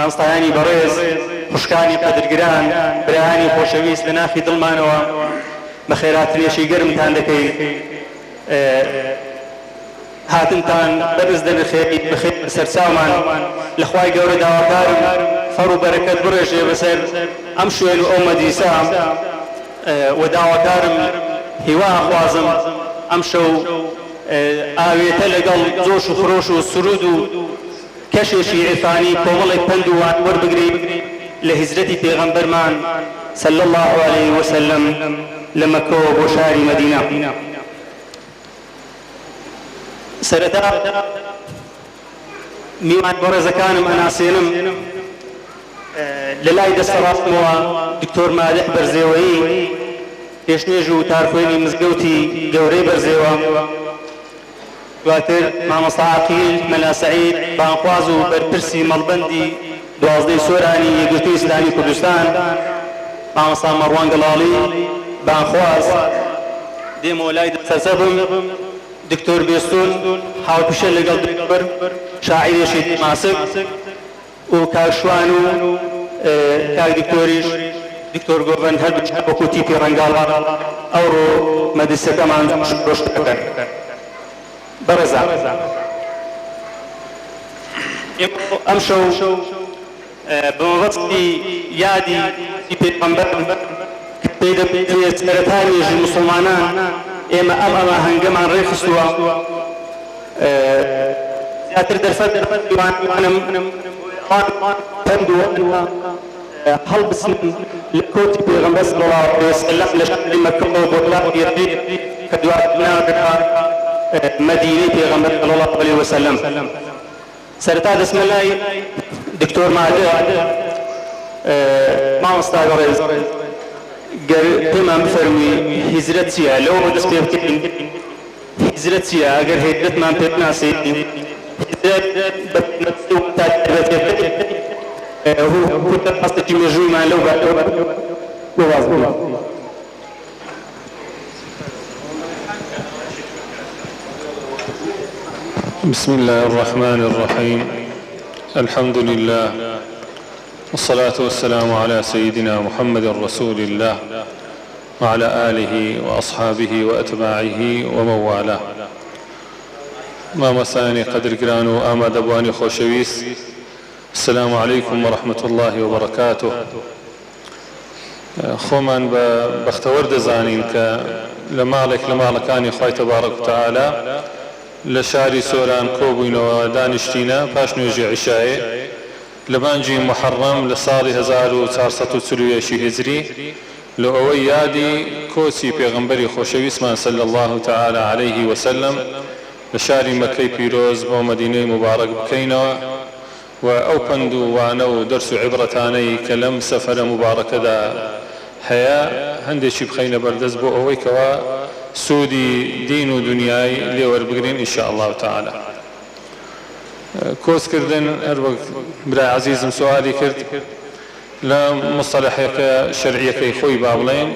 مامۆستایانی بەڕێز، خوشکانی قەدرگران، برایانی خۆشەویست لە نافی دڵمانەوە بە خێراتنێشی گەرمتان دەکەین. هاتنتان بەرز دەنرخێت بەخێر سەرچاومان لە خوای گەورە داواکارم فەڕ و بەرەکەت بڕێژێ بەسەر ئەم شوێن و ئەو مەجلیسە و داواکارم هیوا خوازم ئەم شەو ئاوێتە لەگەڵ جۆش و خرۆش و سرود و کەشێکی عرفانی کۆمەڵێک پند و وەربگریت لە هیجرەتی پێغەمبەرمان صلی الله عليه وسلم لە مەکەوە بۆ شاری مەدینە. سەرەتا میوان بەڕێزەکانم ئەناسێنم لە لای دەسەڵاتمەوە دکتۆر مادح بەرزێوەیی پێشنێژ و تارخوێنی مزگەوتی گەورەی بەرزێوە، دواتر مامۆستا عەقیل مەلا سەعید بانخواز و بەرپرسی مەڵبەندی 12 سۆرانی یەکگرتووی ئیسلامی کوردستان، مامۆستا مەڕوان گەڵاڵی بانخواز، دێمەوە لای سەرسەبم دکتۆر بێستون هاوپشە لەگەڵ دکتۆر شاعیرێکی ماسک و کاکشوان و کاک دکتۆریش دکتۆر گۆڤەند هەردوو وەکو تیپی ڕەنگاڵ ئەوڕۆ مەدرسەکەمان ڕۆشت دەکەن. بەڕێزان ئەم شەو بەمەبەستی یادی پێغەمبەر کە پێی دەبێت سەرەتای نوێژی موسڵمانان ئێمە ئەم هەنگەمان ڕێخستووە زیاتر دەرفەت دوانم پند و هەڵبسن لە کۆتی پێغەمبەر صلی الله عليه وسلم لە شاری مەکەوە بۆ وڵاتی یەثریب کە دواتر ناوبێتە مەدینەی پێغەمبەر صلی الله عليه وسلم. سەرەتا دەچمە لای دکتۆر مادح مامۆستا بەڕێز، گەر پێمان بفەرمووی هیجرەت چییە؟ لەوە بە دەست پێ بکەین هیجرەت چییە؟ ئەگەر هیجرەتمان پێ بناسیت هیجرەت بە هەستێکی مێژوویمان لەو باز بوو. بسم الله الرحمن الرحيم. الحمد لله والصلاة والسلام على سيدنا محمد رسول الله وعلى آله وأصحابه وأتباعه ومن والاه. مامۆستایانی قەدرگران و ئامادەبوانی خۆشەویست، السلام عليكم ورحمة الله وبركاته. خۆمان بە بەختەوەر دەزانین کە لە ماڵێک لە ماڵەکانی خوای تەبارەک و تەعالا لە شاری سۆران کۆبووینەوە دانیشتینە پاش نوێژی عیشایە لە بانگی محەڕەم لە ساڵی 1440 هیجری لە ئەوەی یادی کۆچی پێغەمبەری خۆشەویستمان صلی الله تعالی عليه وسلم لە شاری مەکەی پیرۆز بۆ مەدینەی مبارەک بکەینەوە و ئەو پند و وانە و دەرس و عیبرەتانەی کە لەم سەفەرە مبارەکەدا هەیە هەندێکی بخەینە بەردەست بۆ ئەوەی کەوا سوودی دین و دنیای لێوەربگرین ئینشاء الله تعالی. کۆچکردن هەر وەک برای عەزیزم سوالی کرد لە مصطلحەکە شەرعیەکەی خۆی با بڵێن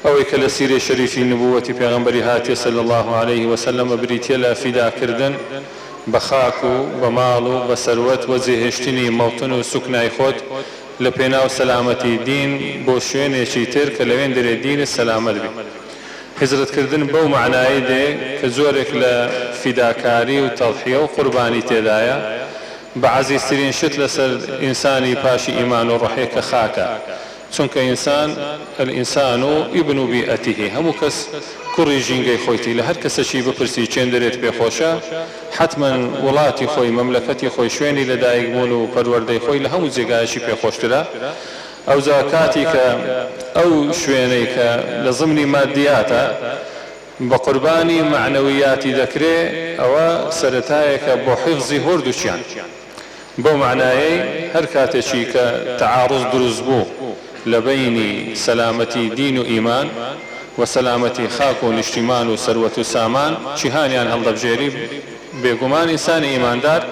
ئەوەی کە لە سیرەی شەریفی نبووەتی پێغەمبەری هاتیە صلی الله عليه وسلم بریتیە لە فیداکردن بە خاک و بە ماڵ و بە سەروەت و جێهێشتنی مەوتن و سوکنای خۆت لە پێناو سەلامەتی دین بۆ شوێنێکی تر کە لەوێن دەرێ دینت سەلامەت بێ. هجرەتکردن بەو معنای دێ کە زۆرێک لە فیداکاری و تەضحیە و قوربانی تێدایە بە عەزیزترین شت لەسەر ئینسانی پاشی ئیمان و ڕۆحێ کە خاکە، چونکە ئینسان الئینسان و ئیبن و بیئەتیهی هەموو کەس کوڕی ژینگەی خۆیتی لە هەر کەسەکی بپرسی چێن دەرێت پێخۆشە حتما وڵاتی خۆی مەملەکەتی خۆی شوێنی لە دایکبوون و پەروەردەی خۆی لە هەموو جێگایەکی پێخۆشترە. ئەو زاکاتی کە ئەو شوێنەی کە لە ضمنی مادیاتە بە قوربانی معنەویاتی دەکرێ ئەوە سەرەتایەکە بۆ حیفزی هەردووچیان. بۆ معنایەی هەر کاتێکی کە تەعارض دروست بوو لە بەینی سەلامەتی دین و ئیمان و سەلامەتی خاک و نیشتیمان و سەروەت و سامان جیهانیان هەڵدەبژێری، بێگومان ئینسانی ئیماندار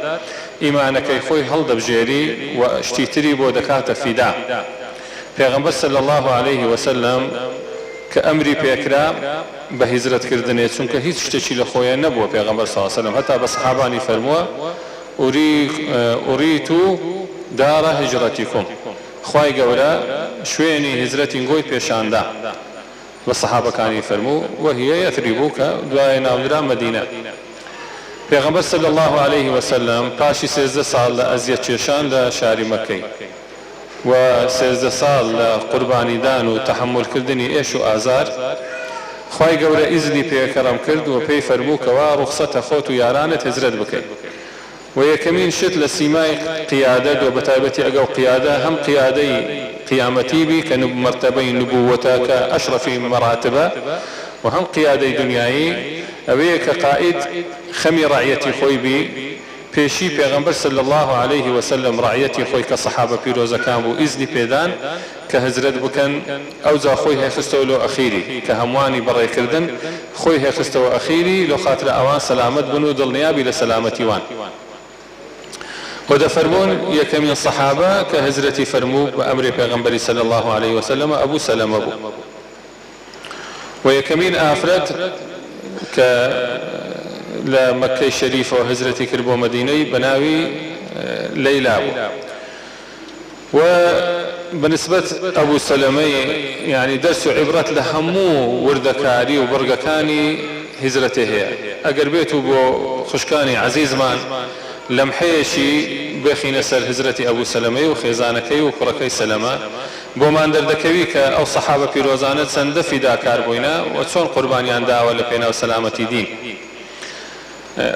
ئیمانەکەی خۆی هەڵدەبژێری و شتی تری بۆ دەکاتە فیدا. پێغەمبەر صلی الله عليه وسلم کە ئەمری پێکرا بە هیجرەتکردنێ چونکە هیچ شتێکی لە خۆیان نەبووە پێغەمبەر صلی الله عليه وسلم هەتا بە سەحابانی فەرمووە ئوریتو دار هجرتكم خوای گەورە شوێنی هجرەتی گۆی پێشاندا بە سەحابەکانی فەرموو وهي يثرب کە دوایە ناودرا مەدینە. پێغەمبەر صلی الله عليه وسلم پاشی 13 ساڵ لە ئەزیەت کێشان لە شاری مەکەی و 13 ساڵ لە قوربانیدان و تەحملکردنی ئێش و ئازار خوای گەورە ئیزنی پێکەڕەم کرد و پێی فەرمووکەوە ڕوخسەتە خۆت و یارانت هجرەت بکەیت. و یەکەمین شت لە سیمای قیادەت و بەتایبەتی ئەگەڵ قیادە هەم قیادەی قیامەتی بی کە مرتبەی نبووەتە کە ئەشرەفی مەراتبە و هەم قیادەی دنیایی ئەوەیە کە قائد خەمی ڕعیەتی خۆی بی پێشی پێغەمبەر صلی الله عليه وسلم ڕعیەتی خۆی کە سەحابە پیرۆزەکان بوو ئیزنی پێدان کە هجرەت بکەن ئەوجا خۆی هێخستەوە لۆ ئەخیری کە هەموانی بەڕێکردن خۆی هێخستەوە ئەخیری لۆ خاترە ئەوان سەلامەت بن و دڵنیابی لە سەلامەتیوان. و دەفەرمون یەکەمین سەحابە کە هجرەتی فەرموو بە ئەمری پێغەمبەری صلی الله عليه وسلم ئەبوو سەلەمە بوو. و یەکەمین ئافرەت کە لە مەکەی شەریفەوە هجرەتی کرد بۆ مەدینەی بە ناوی لەیلا بوو. و بنسبەت ئەبوو سەلەمەی یعنی دەرس و عیبرەت لە هەموو وردەکاری و بڕگەکانی هجرەتێ هەیە. ئەگەر بێت و بۆ خوشکانی عەزیزمان لەمحەیەکی بخینە سەر هجرەتی ئەبوو سەلەمەی و خێزانەکەی و کوڕەکەی سەلەمە بۆمان دەردەکەوی کە ئەو سەحابە پیرۆزانە چەندە فیداکار بووینە و چۆن قوربانیان داوە لە پێناو سەلامەتی دین.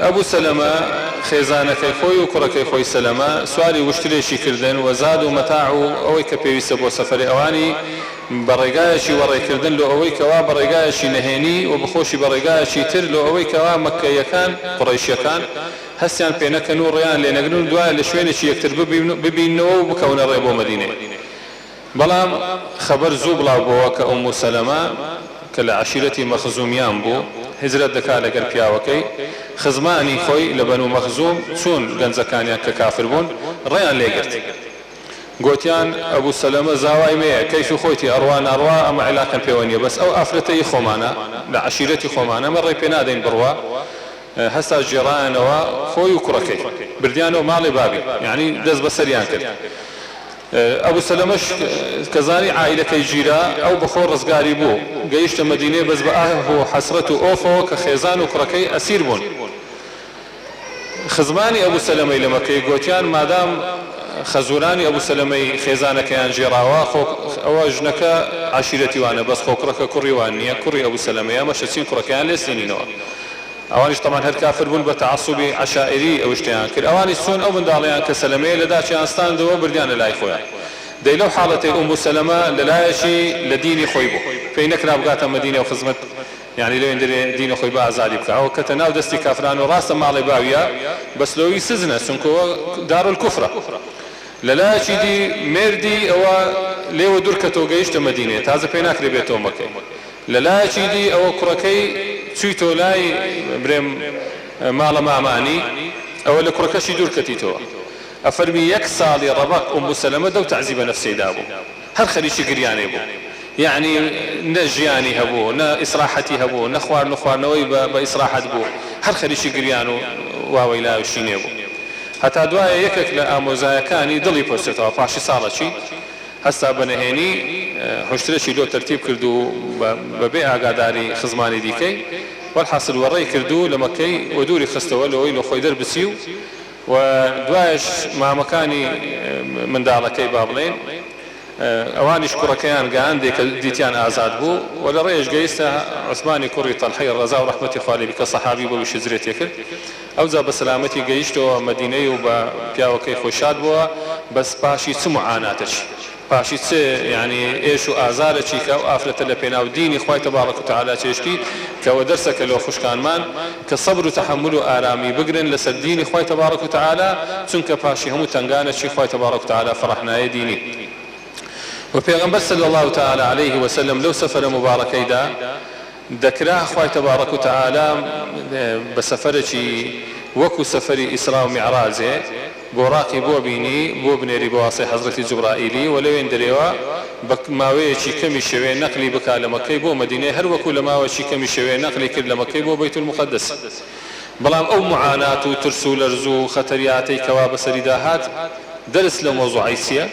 ئەبوو سەلەمە خێزانەکەی خۆی و کوڕەکەی خۆی سەلەمە سواری وشترێکی کردن و زاد و مەتاع و ئەوەی کە پێویستە بۆ سەفەری ئەوانی بە ڕێگایەکی وەڕێکردن لۆ ئەوەی کەوا بە ڕێگایەکی نەهێنی و بخۆشی بە ڕێگایەکی تر لۆ ئەوەی کەوا مەککەیەکان قوڕەیشیەکان هەستیان پێ نەکەن و ڕێیان لێ نەگرن و دوایە لە شوێنێکی یەکتر ببینەوە و بکەونە ڕێ بۆ مەدینێ. بەڵام خەبەر زوو بڵاو بووە کە ئومو سەلەمە کە لە عەشیرەتی مەخزومیان بوو هجرەت دەکات لەگەڵ پیاوەکەی خزمانی خۆی لە بەنو مەخزوم چوون گەنجەکانیان کە کافر بوون ڕێیان لێگرت گوتیان ئەبوو سەلەمە زاوای مەیە کەیفی خۆیتی ئەڕوا ناڕوا ئەمە عیلاقەم پێوە نییە بەس ئەو ئافرەتەی خۆمانە لە عەشیرەتی خۆمانە مە ڕێ پێ نادەین بڕوا هەستا جێڕایانەوە خۆی و کوڕەکەی بردیانەوە ماڵی بابی یعنی دەست بەسەریان کرد. ئەبوو سەلەمەش کە زانی عائیلەکەی گیرا ئەو بەخۆ ڕزگاری بوو گەیشتە مەدینێ بەس بە ئاه و حەسرەت و ئۆفەوە کە خێزان و کوڕەکەی ئەسیر بوون. خزمانی ئەبوو سەلەمەی لە مەکەی گوتیان مادام خەزوورانی ئەبوو سەلەمەی خێزانەکەیان ژێڕاوە ئەوە ژنەکە عەشیرەتی وانە بەس خۆ کوڕەکە کوڕی وان نییە کوڕی ئەبوو سەلەمەیە مەشە چین کوڕەکەیان لێ سێنینەوە. ئەوانیش تەمان هەر کافر بوون بە تەعەسوبی عەشائیری ئەو شتیان کرد. ئەوانی چۆن ئەو منداڵیان کە سەلەمەیە لە داچیان ستاندەوە بردیانە لای خۆیان. دەی لەو حاڵەتەی ئومو سەلەمە لەلایەکی لە دینی خۆی بوو پێی نەکرا بگاتە مەدینە و خزمەت یعنی لەوێن دەرێ دینی خۆی بە ئازادی بکە ئەو کەتە ناو دەستی کافران و ڕاستە ماڵی باویە بەس لەوەی سزنە چونکەوە دارولکوفرە لەلایەکی دی مێردی ئەوە لێوە دوورکەتەوە گەیشتە مەدینێ تازە پێی ناکرێ بێتەوە مەکەی لەلایەکی دی ئەوە کوڕەکەی چوویتەوە لای برێم ماڵە مامانی ئەوە لە کوڕەکەشی دوورکەتیتەوە ئەفەرمی یەک ساڵی ڕەبەق ئومو سەلەمە دەو تەعزیبە نەفسەیدا بوو هەر خەریکی گریانێ بوو یعنی نە ژیانی هەبوو نە ئیسراحەتی هەبوو نە خواردنەوەی بە ئیسراحەت بوو هەر خەریکی گریان و واوەی لاوشینێ بوو هەتا دوایە یەکێک لە ئامۆزایەکانی دڵی پرسێتەوە پاشی ساڵەچی هەستا بەنهێنی هۆشترێکی لۆ تەرتیب کرد و بەبێ ئاگاداری خزمانی دیکەی وەڵحاصل وەڕێی کردو لە مەکەی و دووری خستەوە لەوەی لە خۆی دەربچی و دوایش مامەکانی منداڵەکەی با بڵێن ئەوانیش کوڕەکەیان گەیاندێ کە دیتیان ئازاد بوو و لە ڕێژ گەیشتە عوسمانی کوڕی تەلحەی ڕەزا و ڕەحمەتی خوا لێ بی کە سەحابی بۆ هجرەتی کرد ئەوجا بە سەلامەتی گەیشتەوە مەدینەی و بە پیاوەکەی خۆشاد بووە بەس پاشی چ معاناتەچی پاشی چ یعنی ئێش و ئازارەچی کە ئەو ئافرەتە لە پێناو دینی خوای تەبارەک و تەعالا چێشتی کەوە دەرسەکە لەو خوشکانمان کە سەبر و تەحەمل و ئارامی بگرن لەسەر دینی خوای تەبارەک و تەعالا چونکە پاشی هەموو تەنگانەکی خوای تەبارەک و تەعالا فەڕەحنایە دینی و پێغەمبەر صلی الله تعالی عليه وسلم لەو سەفەرە مبارەکەیدا دەکرا خوای تەبارەک و تەعالا بە سەفەرێکی وەکو سەفەری ئیسرا و میعراجێ بۆڕاقی بۆ بینی بۆ بنێری بۆ واسەی حەزرەتی جوبرائیلی و لەوێن دەرێوە بە ماوەیەکی کەمی شەوێ نەقلی بکا لە مەکەی بۆ مەدینەی هەر وەکو لە ماوەیەکی کەمی شەوێ نەقلی کرد لە مەکەی بۆ بەیت المقدس بەڵام ئەو معانات و ترس و لەرز و خەتەریاتەی کەوا بەسەری داهات درس لموضوع عيسية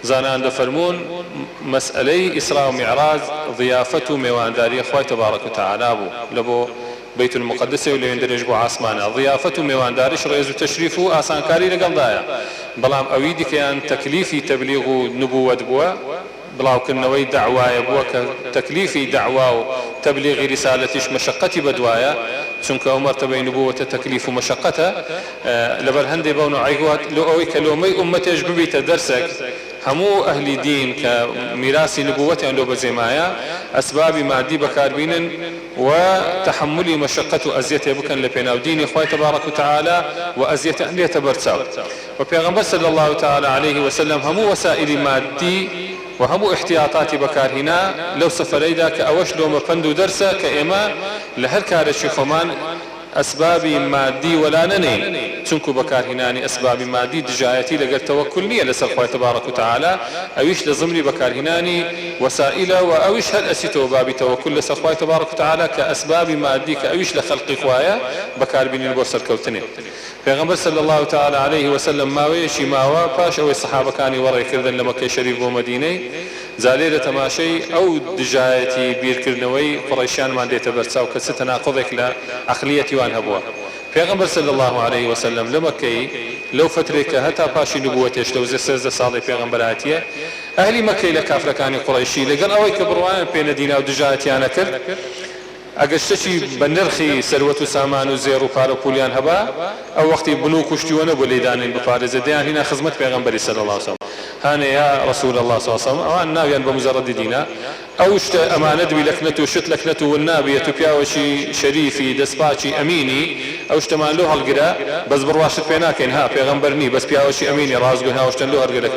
زانان دفرمون مسألة إسراء ومعراج ضيافة ميوان داري أخوة تبارك وتعالى لبو بيت المقدس واللي عندنا بو عاصمانا ضيافة ميوان دارش رئيس التشريف آسان كاري لقل دايا بلام أويدي كان تكليفي تبليغ نبوة بوا بلاو كنوي دعوايا بوا كتكليفي دعوا تبليغ رسالتش مشقتي بدوايا چونك عمر تبين نبوة تكليف مشقته لبر هندي بونو عيقوات لو أوي كلومي أمتش ببيت درسك همو أهل دين كميراث نبوتي عندو بزيمايا أسباب مادي بكاربين وتحملي مشقة أزيته بكن لبينا ودين إخوة تبارك وتعالى وأزيته أن يتبرتاو وبيغمبر صلى الله تعالى عليه وسلم همو وسائل مادي وهمو احتياطات بكار هنا لو سفريدا كأوش لو مفندو درسه كإما لهر كارشي خمان أسباب مادي ولا نني تنكو بكار هناني أسباب مادي دجايتي لقر توكلني لسر خواه تبارك وتعالى أويش لزمري بكار هناني وسائل وأويش هل أسيتو بابي توكل لسر خواه تبارك وتعالى كأسباب مادي كأويش لخلق خواه بكار بني البوسر كوتني پیغمبر صلى الله تعالى عليه وسلم ماويشي ماوا باش أوي الصحابة كاني ورأي كردن لمكة شريف ومدينة زاليرة تماشي أو دجايتي بير كرنوي قريشان ما ديت برساو كستناقضك لعقليتي وان هبوا پیغمبر صلى الله عليه وسلم لمكة لو فترك هتا باشي نبوتش لو زي صالي پیغمبراتيه أهلي مكة لكافر كاني قريشي لقل أوي كبروان بين دينا ودجايتي أنا كر ئەگەشتەی بە نرخی سەروەت و سامان و زێڕ و پارە و پولیان هەبا ئەو وەختی بن و کوشتیوە نەبوو لێدانین بپارێزە دەیان هینا خزمەت پێغەمبەری صلی الله علیه و سلم هانێ یا رسول الله صلی الله علیه و سلم ئەوان ناویان بە مجەڕەدی دینە ئەو شتە ئەمانەت بی لەکنەت و شت لەکنەت و نابێت و پیاوەشی شەریفی دەستپاچی ئەمینی ئەو شتەمان لۆ هەڵگرە بەس بڕواشت پێ ناکەین ها پێغەمبەر نی بەس پیاوەشی ئەمینی ڕازگوین ها شتەن لۆ هەڵگرە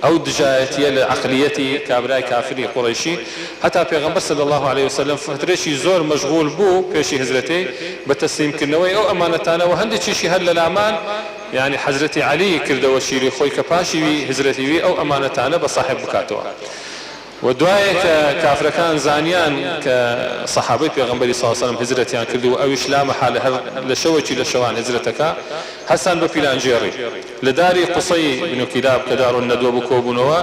ئەو دژایەتیە لە عەقلیەتی کابرای کافری قوڕیشی هەتا پێغەمبەر صلی الله علیه و سلم فترێکی زۆر مەشغول بوو پێشی هجرەتەی بە تەسلیمکردنەوەی ئەو ئەمانەتانە و هەندێکیشی هەر لە لامان يعني حضرتي علي كردوا شيري خوي كباشي هزرتي أو أمانتانا بصاحب بكاتوا ودواية كافر كان زانيان كصحابي بيغمبري صلى الله عليه وسلم هزرتيان كردوا أو إشلام حال لشوتي لشوان هزرتك حسن بفلان جيري لداري قصي بن كلاب كدار الندوة بكوبنوا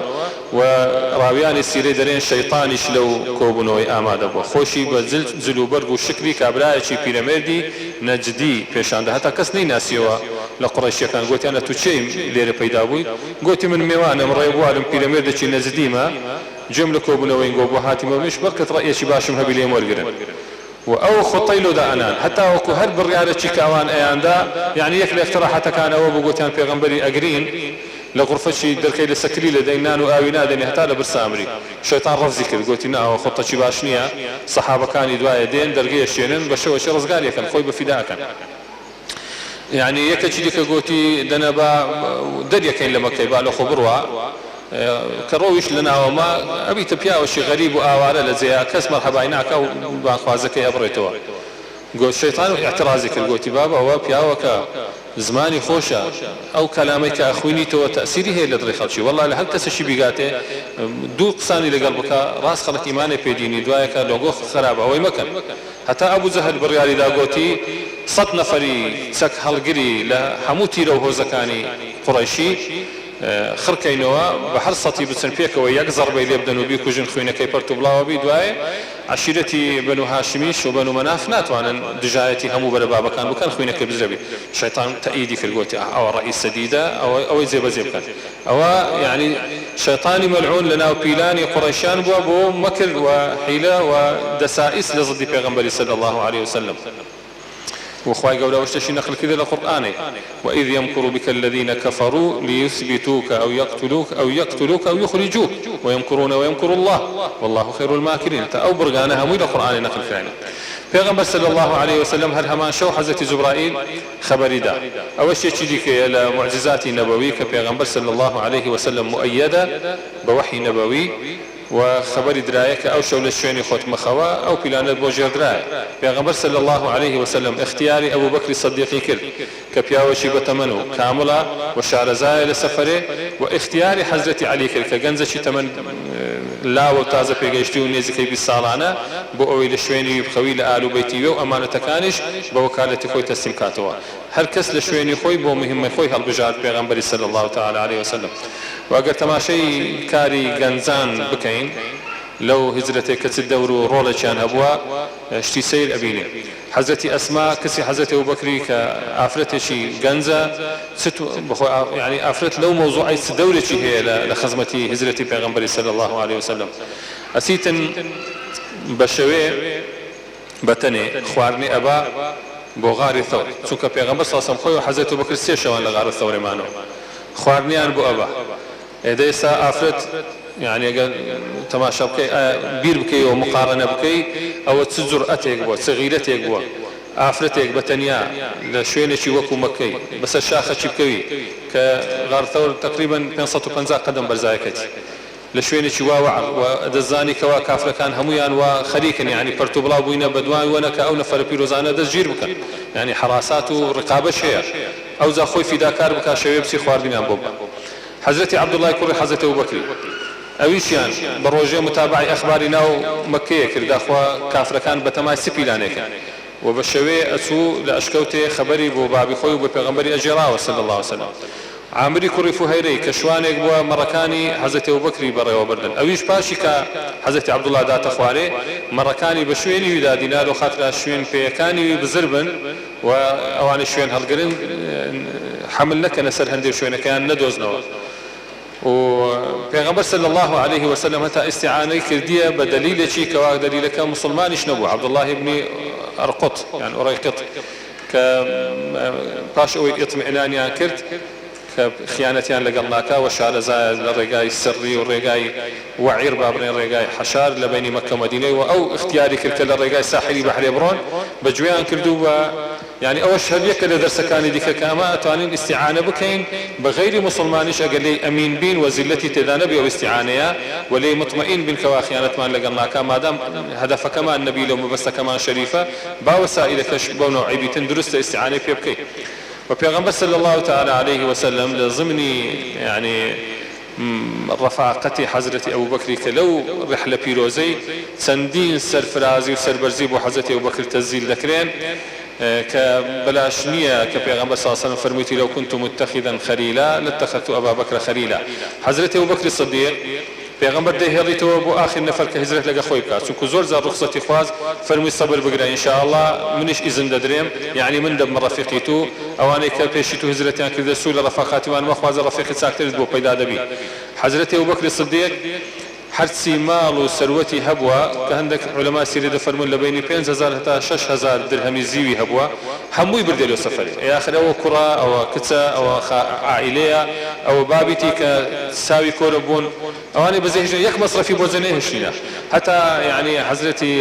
وراويان السيري دارين شيطاني شلو كوبنوا آماده بو خوشي بزلو برغو شكري كابرايشي بيراميدي نجدي بيشان ده حتى كسني ناسيوا لقريش كان قلت أنا تشيم ليرة بيدا بوي قلت من ميوان مريبوالم بيراميدي شي نجدي ما جملة كوبنوا ينقوا هاتي مش بركة رأيي باشم هبي لي مورجرن وأو خطيلو دا أنان حتى وكو هل بالريالة شكاوان أيان دا يعني يكلي اقتراحة كان أو بقوتان في غنبري أقرين لغرفة شي دركي لسكري لدينان وآوينا ديني حتى لبرسامري شيطان رفزي كرد قلت إنه خطة شي باشنية صحابة كان يدوايا دين درقية شينن بشوة شي رزقال يكن خوي بفداء كان يعني يكتشي ديك قلتي دنبا دريكين لما كيبالو خبروا كرويش لنا وما أبي تبيا وشي غريب وآوارة لزيا كاس مرحبا هناك أو باخوازك يبريتوا قول الشيطان اعتراضك قلت بابا هو بيا وكا زماني خوشة أو كلامك أخويني تو تأثيري هي اللي خلشي والله لهل تسشي بيقاته دو قصاني لقلبك راس خلت إيماني بيديني دوايك لوغو خرابة هو مكان حتى أبو زهد بريالي دا قوتي 100 نفري سك هالقري لحموتي لو هو زكاني قريشي خركينوا بحرصتي بسنفيك ويقزر بيلي بدنو بيكو جن خوينا كيبرتو بلاوا بي دواي عشيرتي بنو هاشميش وبنو مناف ناتوانا دجايتي همو بربابا كان وكان خوينا كبزربي شيطان تأيدي في القوتي او رئيس سديدة او زي بزيب كان او يعني شيطاني ملعون لنا وبيلاني قريشان بو مكر وحيلة ودسائس لضد بيغمبري صلى الله عليه وسلم وخواي قولا واشتشي نقل كذا للقرآن وإذ يمكر بك الذين كفروا ليثبتوك أو يقتلوك أو يخرجوك ويمكرون ويمكر الله والله خير الماكرين أو برغانها مو القرآن نقل فعلا پیغمبر صلى الله عليه وسلم هل همان شو حضرت جبرائيل خبري دا أول شيء تجيك إلى معجزات نبوية كبيغمبر صلى الله عليه وسلم مؤيدة بوحي نبوي وخبر درايك أو شو للشويني خوت مخوا أو بلانت بوجه دراي پیغمبر صلى الله عليه وسلم اختياري أبو بكر الصديق كر كبياوشي بتمنو كاملة وشعرزاي لسفره واختياري حضرت علي كر كجنزشي تمن لاوە و تازە پێگەیشتی و نێزیکەی 20 ساڵانە بۆ ئەوەی لە شوێنی بخەوی لە ئال و بەیتی و ئەمانەتەکانیش بە وەکالەتی خۆی تەسلیم کاتەوە هەر کەس لە شوێنی خۆی بۆ مهمەی خۆی هەڵبژارد پێغەمبەری صلی الله تعالی عليه وسلم و ئەگەر تەماشای کاری گەنجان بکەین لەو هجرەتێک کە چ دەور و ڕۆڵێکیان هەبووە شتی سەیر ئەبینێ حەزرەتی ئەسما کەسی حەزرەتی ئەبوبەکری کە ئافرەتێکی گەنجە يعني ئافرەت لەو مەوزوعی چ دەورێکی هەیە لە خزمەتی هجرەتی پێغەمبەری صلی الله عليه وسلم ئەچیتن بە شەوێ بەتەنێ خواردنی ئەبا بۆ غاری ثەور چونکە پێغەمبەر صلی الله عليه وسلم خۆی و حەزرەتی ئەبوبەکر 3 شەوان لە غاری ثەورێمانەوە خواردنیان بۆ ئەبا ئێدە ئافرەت يعني اگر تماشا بكي بير بكي ومقارنه بكي او تجرأتك بو صغيرتك بو افرتك بتنيا لشوينشي وكو مكي بس الشاخه بكوي كغار ثور تقريبا 550 قدم برزايكتي لشوينشي واوع ودزاني كوا كافر كان هميان وخريكا يعني برتوبلا بوينا بدوان ونك او نفر بيروزانا دزجير بك يعني حراسات ورقابه شيء او ذا خوي في داكار بك شويه بسي خواردين ام بوبا حضرتي عبد الله كوري حضرتي ابو بكر ئەویشیان بە ڕۆژێ متابعی ئەخباری ناو مەکەیە کرد داخوا کافرەکان بەتەمای سپیلانێکە و بە شەوێ ئەچوو لە ئەشکەوتێ خەبەری بۆ بابی خۆی و بە پێغەمبەری ئەجێڕاوە صلی الله عليه وسلم عامری کوڕی فوهەیرەی کە شوانێک بووە مەڕەکانی حەزرەتی ئەبوبەکری بەڕێوە بردن ئەویش پاشی کە حەزرەتی عەبدوڵڵا داتە خوارێ مەڕەکانی بە شوێنی ویدا دینار و خاترا شوێن پێیەکانی وی بزر بن و ئەوانەی شوێن هەڵگرن حمل نەکەنە سەر هەندێک شوێنەکەیان نەدۆزنەوە و پیغمبر صلی الله عليه وسلم هتا استعانه کردیه بدلیل چی کوا دلیل که مسلمانش نبو عبد الله ابن ارقط يعني اريقط ك باش او اطمئنان کرد خيانتيان لقلناكا وشارزا للرقاي السري والرقاي وعير بابرين الرقاي حشار لبين مكة ومدينة أو اختياري كرت للرقاي ساحلي بحر يبرون بجويان كردو يعني أول شهر يك لدرس كان ديك كاما توانين استعانة بكين بغير مسلمانش أقل لي أمين بين وزلتي تذانبي أو استعانة ولي مطمئن بين كوا خيانة مان لقلناكا ما دام هدف كمان النبي لو مبست كمان شريفة باوسائل كشف ونوعي درست استعانة بيبكي وبيغمبر صلى الله تعالى عليه وسلم لضمن يعني رفاقتي حضرة أبو بكر كلو رحلة بيروزي سندين سرفرازي وسربرزي بو حضرة أبو بكر تزيل ذكرين كبلاشنية كبيغمبر صلى الله عليه وسلم فرميتي لو كنت متخذا خليلا لاتخذت أبا بكر خليلا حضرة أبو بكر الصديق پیغمبر ده هێڵیتەوە بۆ آخر نەفەر کە هجرەت لەگە خۆی بکات چونکە زۆر جار ڕوخسەتی خواز فەرمووی سەبر بگرە ئینشاءالله منیش ئیزن دەدرێم یعنی من دەبمە ڕەفیقی تو ئەوانەی کە پێشی تو هجرەتیان کردە سوو لە ڕەفاقاتیوان مەخوازە ڕەفیقی چاکترت بۆ پەیدا دەبی حەزرەتی ئەبوبەکر سیدیق هەرچی ماڵ و سەروەتی هەبووە کە هەندێک عولەما سیرە دەفەرمون لە بینی 5000 هەتا 6000 درهەمی زیوی هەبووە هەمووی بردێ لەو سەفەرێ ئاخر ئەوە کوڕە ئەوە کچە ئەوە عائیلەیە ئەوە بابیتی کە ساوی کۆرە بوون ئەوانەی بەزێ یەک مەصرفی بۆ جەنێ هێشتینە هەتا یعنی حەزرەتی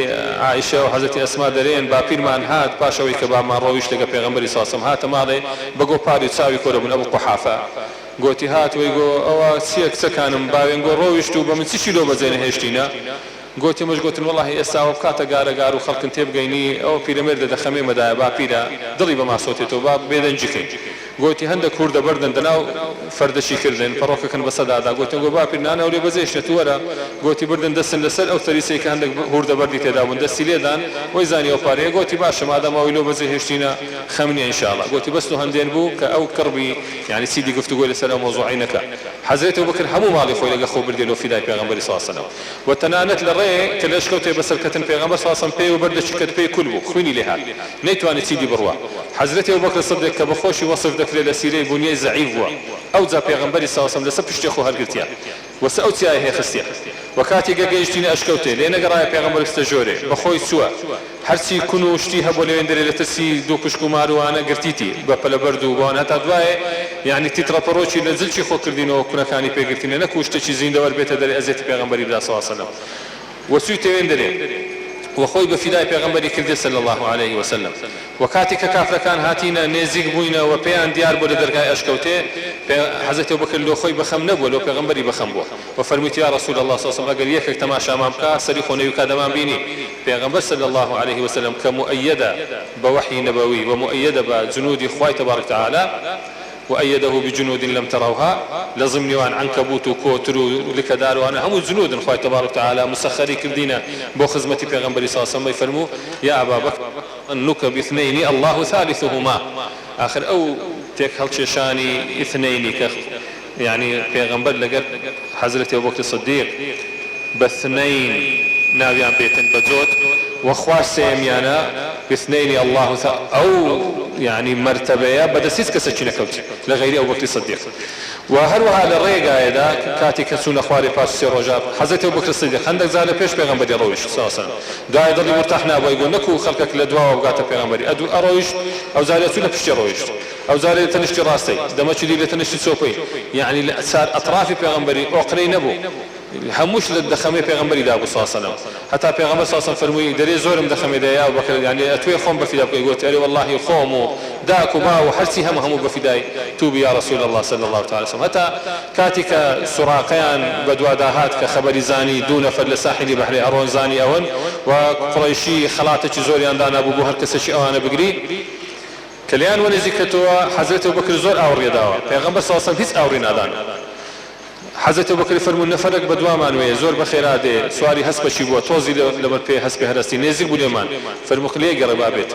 عائیشە و حەزرەتی ئەسما دەرێن باپیرمان هات پاشەوەی کە بامان ڕۆیشت لەگە پێغەمبەری صلی الله علیه و سلم هاتە ماڵێ بەگۆ پاری چاوی کۆرە بوون ئەبوو قوحافە گوتی هات ویگو ئەوە چیە کچەکانم باوێن گۆ ڕۆیشت و بە من چی کیلۆ بەجێ نەهێشتینە گوتی مەش گوتن وەڵاهی ئێستاوە بکاتە گارەگار و خەڵکن تێبگەینی ئەوە پیرەمێردە دەخەمێ مەدایە با پیرە دڵی بە ماسۆتێتەوە با بێدەنجیکەین گوتی هەندێک کوور دەبەردن دەناو فەردەشی کردن پەڕۆکەکەن بەسەدادا گوتن گۆ با پیر نانەورێ بەجێشتێت وەرە گوتی بردن دەستن لەسەر ئەو تەریسەی کە هەندێک هوور دەبەردی تێدا بوون دەستی لێدان وەی زانی ئەو پارەیە گوتی باشە مادەمەوەی لۆ بەجێ هێشتینە خەمنیە ئینشاءالله گوتی بەست و هەندێن بوو کە ئەو کڕبی یعنی سیدی گفتوگۆی لەسەر ئەو مۆزوعی نەکا حەزرەت ئەبوبەکر هەموو ماڵی خۆی لەگە خۆ بردێ لۆ فیدای پێغەمبەری صلی الله علیه و سلم و تەنانەت لە ڕێ کە لەشکەوتێ بەسەرکەتن پێغەمبەر صلی الله علیه و سلم پێی و بەردەچی کەت پێی کول بوو خوێنی لێ هات نەیتوانی سیدی بڕوا حەزرەت ئەبوبەکر سیدیق کە بەخۆشی وەصف دەکرێت لە سیرەی بوونیەی ضعیف بووە ئەو جا پێغەمبەری صلی الله علیه و سلم لەسەر پشتی خۆ هەڵگرتیان وەسە ئەو چیای هەیە خستیە وەکاتی گەگەیشتینە ئەشکەوتێ لێ نەگەڕایە پێغەمبەر ستە ژۆرێ بەخۆی چووە هەرچی کون و شتی هەبوو لەوێن دەرێ لە ترسی دوو پشک و ماروانە گرتیتی بە پەلەبەرد و بۆن هەتا دوایێ یعنی تیتڕەپەڕۆکی لە جلکی خۆ کردینەوە کوونەکانی پێگرتینە نەکو شتێکی زیندە وەربێتە دەرێ ئەزێتی پێغەمبەری بدا صلی الله علیه و سلم وەچووی تەوێن دەرێ وخۆی بە فیدای پێغەمبەری کردێ صلی الله عليه وسلم وکاتی کە کافرەکان هاتینە نێزیک بووینەوە پێیان دیار بۆ لە دەرگای ئەشکەوتێ حەزرەتی ئەبوبەکر لۆ خۆی بەخەم نەبووە لۆ پێغەمبەری بەخەم بووە وفەرموویت یا رسول الله صلی الله علیه وسلم ئەگەر یەکێک تەماشامان بکا سەری خۆنەویکا دەمان بینی پێغەمبەر صلی الله عليه وسلم کە مؤەیەدە بە وحی نەبەوی و مؤەیەدە بە جنودی خوای تەبارەک وتعالی وأيده بجنود لم تروها لضمن وان عنكبوت وكوتر لكدار وانا هم جنود خوي تبارك وتعالى مسخري كردينا بو خدمتي پیغمبر صلى الله عليه وسلم يفرموا يا أبا بكر أنك باثنين الله ثالثهما آخر أو تيك هالشيشاني اثنين يعني پیغمبر لقد حضرت أبو بكر الصديق باثنين ناويان بيتن بجوت وخواش سيميانا باثنين الله أو يعني مرتبة بدسيس كسرتشنا كوتي لغير أبو بكر الصديق وهروها للريقة إذا كاتي كسون أخواري باس سيروجاب حضرت أبو بكر الصديق عندك زال بيش بيغمبري رويش صلى الله عليه وسلم دعاء ضلي مرتاحنا أبو يقول نكو خلقك لدواء وقاتا بيغمبري أدو أرويش أو زال يسونا بيشتي رويش أو زال يتنشتي راسي دمشي دي لتنشتي سوبي يعني صار أطرافي بيغمبري أقري نبو هموش للدخمي پیغمبری دا ابو صلی الله علیه وسلم حتی پیغمبر صلی الله علیه وسلم فرموی دری زورم دخمي دا یا ابو بکر يعني اتوي خوم بفدا بكي قلت والله خوم داك وما وحرسي هم بفداي توبي يا رسول الله صلى الله عليه وسلم حتى كاتك سراقيان بدواداهات كخبر زاني دون فل ساحل بحر ارون زاني اون وقريشي خلاتك زوري اندان ابو بكر كسشي اوانا بقري كليان ونزكتوا حضرت ابو بكر زور اور يداوا پیغمبر صلی الله علیه وسلم هیڅ اورین ادان حضرت أبو بكر فرموا نفرق بدوامان ويا زور بخيراته سواري حسب شيبوا توزي لمن في حسب هرستي نزل بوليمان فرموا ليه قرب بيت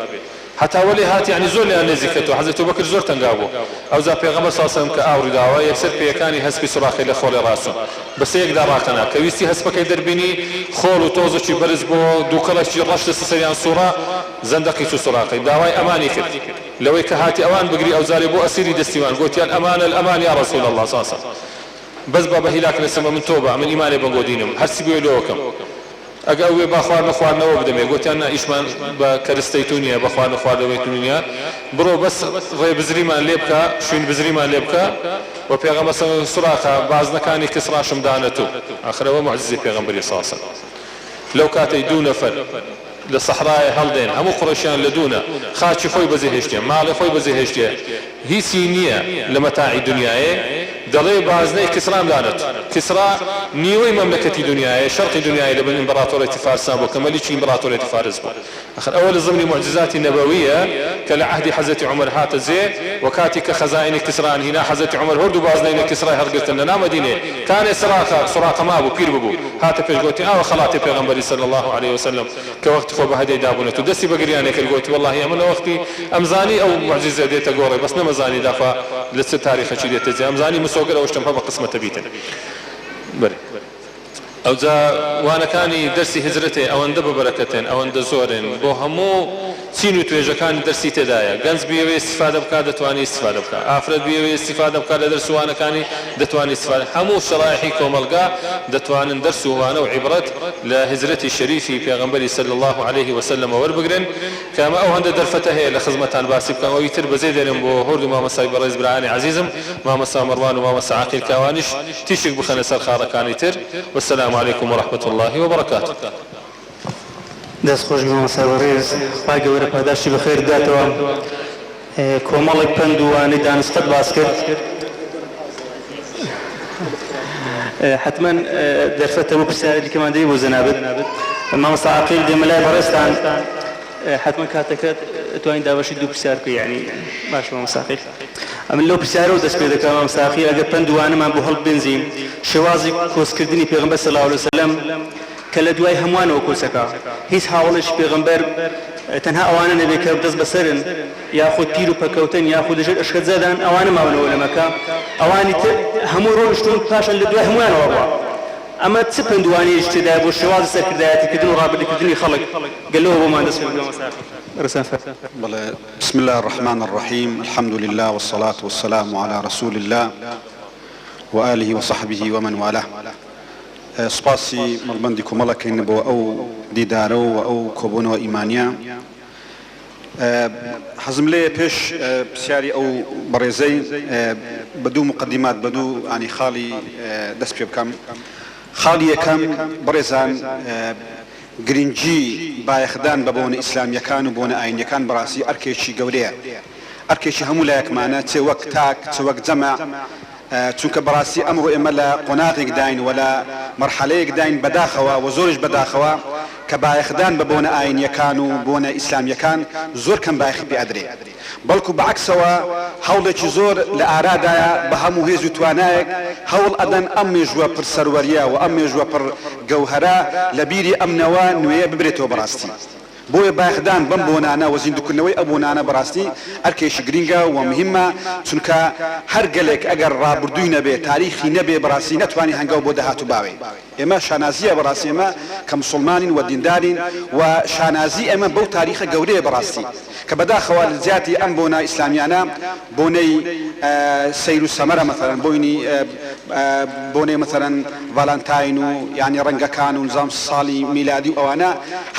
حتى ولي هات يعني زور لأن نزكته حضرت أبو بكر زور تنقابو أو ذا پیغمبر صلى الله عليه وسلم كأوري دعوة يكسر بيكاني حسب سراخي لخول راسه بس يقدر راكنا كويستي حسب كيدر بيني خول وتوزو شي برز بو دوكلاش شي رشت سسريان صورة زندقي سراخي دعوة أماني كرت لو هاتي أوان بقري أو زاري بو أسيري دستيوان قلت يا الأمان يا رسول الله صلى الله عليه وسلم بس بابا هلاك نسمى من توبة من إيمان بنقودينهم هرسي بيولوكم أقوي بأخوان أخوان نوب دمي قلت أنا إيشمان بكرستيتونيا بأخوان أخوان دويتونيا برو بس غي بزريمان ليبكا شوين بزريمان ليبكا وبيغمبر صراخة بعض نكاني كسرى شمدانته آخر ومعززي بيغمبري صلى الله عليه وسلم لو كاتي دون فل للصحراء هلدين همو قريشان لدونا خاتشي خوي بزيهشتيا مالي خوي بزيهشتيا هي سينية لمتاع دنياي دلي بعضني كسرى مدانت كسرى نيوي مملكة دنياي شرق دنياي لبن امبراطورية فارس بو كماليش امبراطورية فارس بو اخر اول ضمن معجزات النبوية كالعهد حضرت عمر هات زي وكاتي كخزائن كسران هنا حضرت عمر هردو بعضني كسرى هرقلت لنا مدينة كان سراقة ما بو بير بو هات بيجوتي خلاتي پیغمبري صلى الله عليه وسلم كوقت خو بهدي دابونه تدسي بقريانه كالقوتي والله امنا وقتي امزاني او معجزه ديتا غوري بس نمزاني دافا لسه تاريخ شي ديتا زي امزاني مسوقر او اشتم قسمه تبيتن بري او ذا وانا كاني درسي هجرتي او اندب بركتين او اند زورن بو همو سينو توجه كان درسي تدايا غنز بيوي استفاده بك دتواني استفاده بك افرد بيوي استفاده بك درس وانا كاني دتواني استفاده همو شرائحي كوملقا دتوان درس وانا وعبرت لهجرتي الشريفي پیغمبري صلى الله عليه وسلم وربقرن كما او عند درفته هي لخدمتان باسب كان ويتر بزيدن بو هورد ما مساي برز براني عزيزم ما مسا مروان وما مسا عاقل كوانش تيشك بخنسر خارقاني تر والسلام عليكم ورحمة الله وبركاته دست خوش بما سروريز باقي ورا پاداشی بخیر داتوا کومالک پندوانی دانستد باسکت حتما درفته بسیاری اللي كمان دي وزنابد ما مستعقيل دي ملاي برستان حتما كاتكات توين داوشي دو بسياركو يعني ماشي ما مستعقيل أمن لو بسيارو دست بيدا كما مستعقيل اگر پندوانی ما بوهل بنزيم شوازي كوسكردني پیغمبر صلى الله عليه وسلم كلا دواي هموان وكوسكا هيس هاولش پیغمبر تنها اوانا نبي كبدز بسرن ياخذ تيرو بكوتن ياخذ جد اشخاص زادان اوانا ما بنو ولا مكان اواني همو رولشتون باشا لدواي هموان وابوا اما تسبن دواني اجتداب والشواذ سكردات كدنو رابط كدني خلق قال له ابو مهندس رسافه بسم الله الرحمن الرحيم الحمد لله والصلاة والسلام على رسول الله وآله وصحبه ومن والاه سپاسی ملبندی کمالک این بو او دیدارو و او کبون و ایمانیا حزم لی پیش بسیاری او برزی بدو مقدمات بدو يعني خالی دست بکم خالی کم برزان گرینجی بایخدان ببون اسلام یکان و بون آین یکان براسی ارکیشی گوریه ارکیشی همولا یک معنا چه وقت تاک چه وقت جمع چونکە بەڕاستی ئەمڕۆ ئێمە لە قۆناغێک داین و لە مەرحەلەیەک داین بەداخەوە و زۆرش بەداخەوە کە بایەخدان بە بۆنە ئاینیەکان و بۆنە ئیسلامیەکان زۆر کەم بایەخی پێ ئەدرێ بەڵکو بەعکسەوە هەوڵێکی زۆر لە ئارادایە بە هەموو هێز و توانایەک هەوڵ ئەدەن ئەم مێژووە پڕ سەروەریە و ئەم مێژووە پڕ گەوهەرە لە بیری ئەمنەوە نوێیە ببرێتەوە بەڕاستی بۆیە بایەخدان بەم بۆنانە و زیندوکردنەوەی ئەو بۆنانە بەڕاستی ئەرکێشی گرینگە و مهمە چونکە هەر گەلێک ئەگەر ڕابردووی نەبێ تاریخی نەبێ بەڕاستی نەتوانی هەنگاو بۆ داهاتوو باوێ ئێمە شانازیە بەڕاستی ئێمە کە مسلمانین و دیندارین و شانازی ئێمە بەو تاریخە گەورەیە بەڕاستی کە بەداخەوە لە زیاتی ئەم بۆنە ئیسلامیانە بۆنەی سەیر و سەمەرە مەثەڵەن بۆنەی مەثەڵەن ڤالانتاین و یعنی ڕەنگەکان و نظام ساڵی میلادی و ئەوانە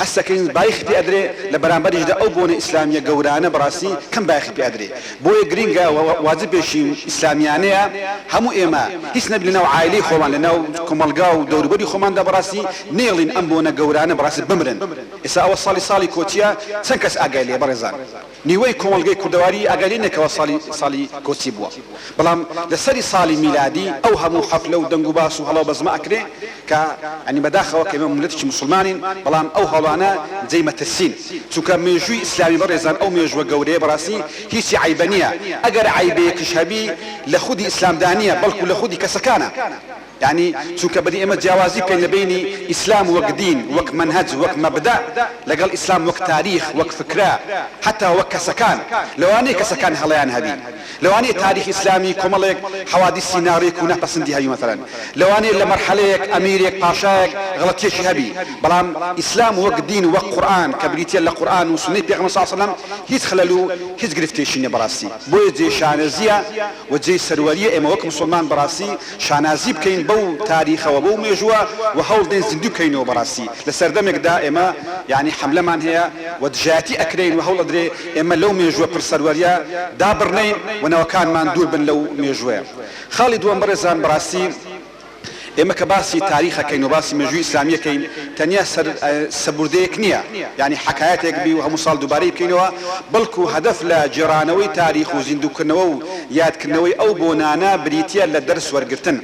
هەستەکەین بایخی پێ ئەدرێ لە بەرامبەریشدا ئەو بۆنە ئیسلامیە گەورانە بەڕاستی کەم بایخی پێ ئەدرێ بۆیە گرینگە واجب پێشی ئیسلامیانەیە هەموو ئێمە هیچ نەبێ لەناو عایلەی خۆمان لەناو کۆمەڵگا و دەوروبەری خۆماندا بەڕاستی نێڵین ئەم بۆنە گەورانە بەڕاستی بمرن ئێستا ئەوە ساڵی کۆچیە چەند کەس ئاگای لێ بەڕێزان نیوەی کۆمەڵگەی کوردەواری ئاگای نەکەوە ساڵی کۆچی بووە بەڵام لەسەری ساڵی میلادی ئەو هەموو حەفلە و دەنگ و باس و هەڵاو بەزمە ئەکرێ کە ئەنی بەداخەوە کە ئێمە ملەتێکی مسلمانین بەڵام ئەو هەڵانە جێی مەترسین چونکە مێژووی ئیسلامی بەڕێزان ئەو مێژووە گەورەیە بەڕاستی هیچی عیبە نییە ئەگەر عیبەیەکیش هەبی لە خودی ئیسلامدانیە بەڵکو لە خودی کەسەکانە يعني چونکە بەدی ئێمە جیاوازی بکەین لە بینی ئیسلام وەک دین وەک منهج وەک مەبدا لەگەڵ ئیسلام وەک تاریخ وەک فکرە حتا وەک کەسەکان لەوانەیە کەسەکان هەڵەیان هەبی لەوانەیە تاریخ ئیسلامی کۆمەڵێک حەوادیسی ناڕێک و نەپەسەندی هەبی مەثەڵەن لەوانەیە لە مەرحەلەیەک ئەمیرێک پاشایەک غەڵەتیەکی هەبی بەڵام ئیسلام وەک دین و وەک قورئان کە بریتە لە قورئان و سنەی پێغەمبەر صلی الله علیه و سلم هیچ خەلەل و هیچ گرفتێکی نییە بەڕاستی بۆیە جێی شانازیە و جێی سەروەریە ئێمە وەک مسلمان بەڕاستی شانازی بکەین بەو تاریخەوە بەو مێژووە و هەوڵ دێن زیندوو بکەینەوە بەڕاستی لە سەردەمێکدا ئێمە یعنی حملەمان هەیە و دژایەتی ئەکرێن و هەوڵ ئەدرێ ئێمە لەو مێژووە پڕ سەروەریە دابڕنەین و نەوەکانمان دوور بن لەو مێژووە خاڵی دووەم بەڕێزان بەڕاستی ئێمە کە باسی تاریخەکەین و باسی مێژووی ئیسلامیەکەین تەنیا سەبوردەیەک نییە یعنی حەکایەتێک بی و هەموو ساڵ دووبارەی بکەینەوە بەڵکو هەدەف لە جێڕانەوەی تاریخ و زیندووکردنەوە و یادکردنەوەی ئەو بۆنانە بریتیە لە دەرس وەرگرتن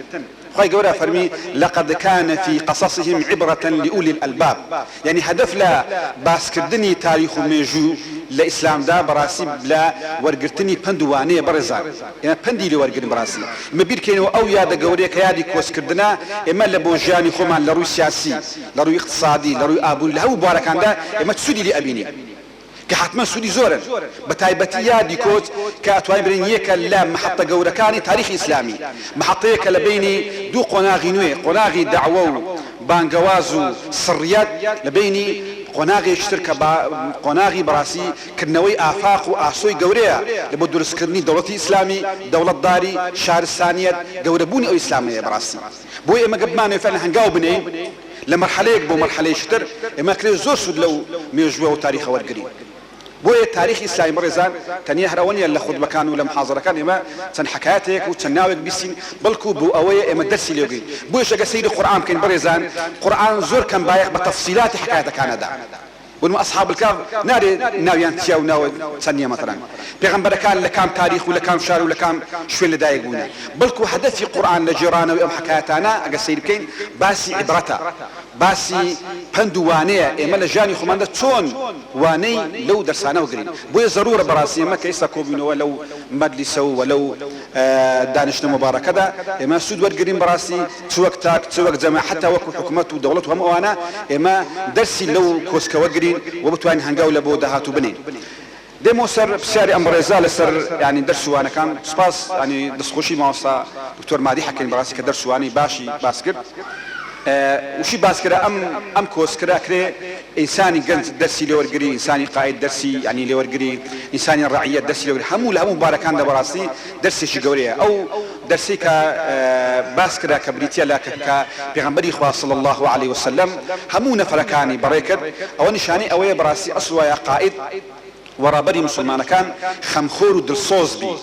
خی گەورە فەرمی لقد كان في قصصهم عبرة لأولي الألباب يعني هدف لا باسكردني تاريخ ميجو لإسلام دا براسي لا ورقرتني پندوانية برزان يعني پندي لي ورقرن براسي مبير كينو أو يادا قوريا كيادي كوسكردنا إما لبوجاني خومان لروي سياسي لروي اقتصادي لروي آبوني لهو باركان دا إما تسودي لي أبيني کە حتمما سوودی زۆرن بە تایبەتی یادی کۆچ کە ئەتوانین برین یەکە لە محەتە گەورەکانی تاریخی ئیسلامی محەتەیەکە لە بینی دوو قۆناغی نوێ قۆناغی دەعوە و بانگەواز و سڕیەت لە بینی قۆناغێکتر کە قۆناغی بەڕاستی کردنەوەی ئافاق و ئاسۆی گەورەیە لە بۆ دروستکردنی دەوڵەتی ئیسلامی دەوڵەتداری شارستانیەت گەورەبوونی ئەو ئیسلامەیە بەڕاستی بۆی ئێمە گەبمانێ فعلا هەنگاو بنین لە مەرحەلەیەک بۆ مەرحەلەیەکتر ئێمە کرێ زۆر سوود لەو مێژووە و تاریخە وەرگرین بۆیە تاریخی ئیسلامی بەڕێزان تەنیا هەرەوەنیە لە خوتبەکان و لە محاضەرەکان ئێمە چەند حەکایەتێک و چەند ناوێک بیستین بەڵکو بۆ ئەوەیە ئێمە دەرسی لێ بگرین بۆیە ئەگە سەیری قورئان بکەین بەڕێزان قورئان زۆر کەم بایەخ بە تەفسیلاتی حەکایەتەکانەدا ونما أصحاب الكهف ناري ناويان تياو ناو ثانية مثلا بيغمبر كان لكام تاريخ ولا كام شعر ولا كام شوي اللي دايقونا بلكو هدف في القرآن لجيرانا ويوم حكاياتنا أقصير بكين باسي عبرتا باسي بندوانية إما لجاني خماندا تون واني لو درسانا وقرين بوي ضرورة براسي ما كيسا كوبينو ولو مجلسو ولو دانشنا مباركة دا إما سود ورقرين براسي تسوك تاك تسوك جماعة حتى وكو حكومات ودولتهم وانا إما درسي لو كوسكا وقرين وبتوين هنقاو لبو دهاتو بنين ديمو سر بسياري أمريزا لسر يعني درسو أنا كان سباس يعني دسخوشي ماوسا دكتور مادي حكين براسي كدرسو أني باشي باسكر وشي باسكرا أم كوسكرا كري إنساني قنت درسي لورقري إنساني قائد درسي يعني لورقري إنساني الرعية درسي لورقري همو مباركان دا براسي درسي شي قوريه أو درسي باسكرا كبريتيا لا كبيغمبري إخوة صلى الله عليه وسلم همو نفركاني بريكر أو نشاني أوي براسي أصوى يا قائد ورابري مسلمان كان خمخور دلصوز بي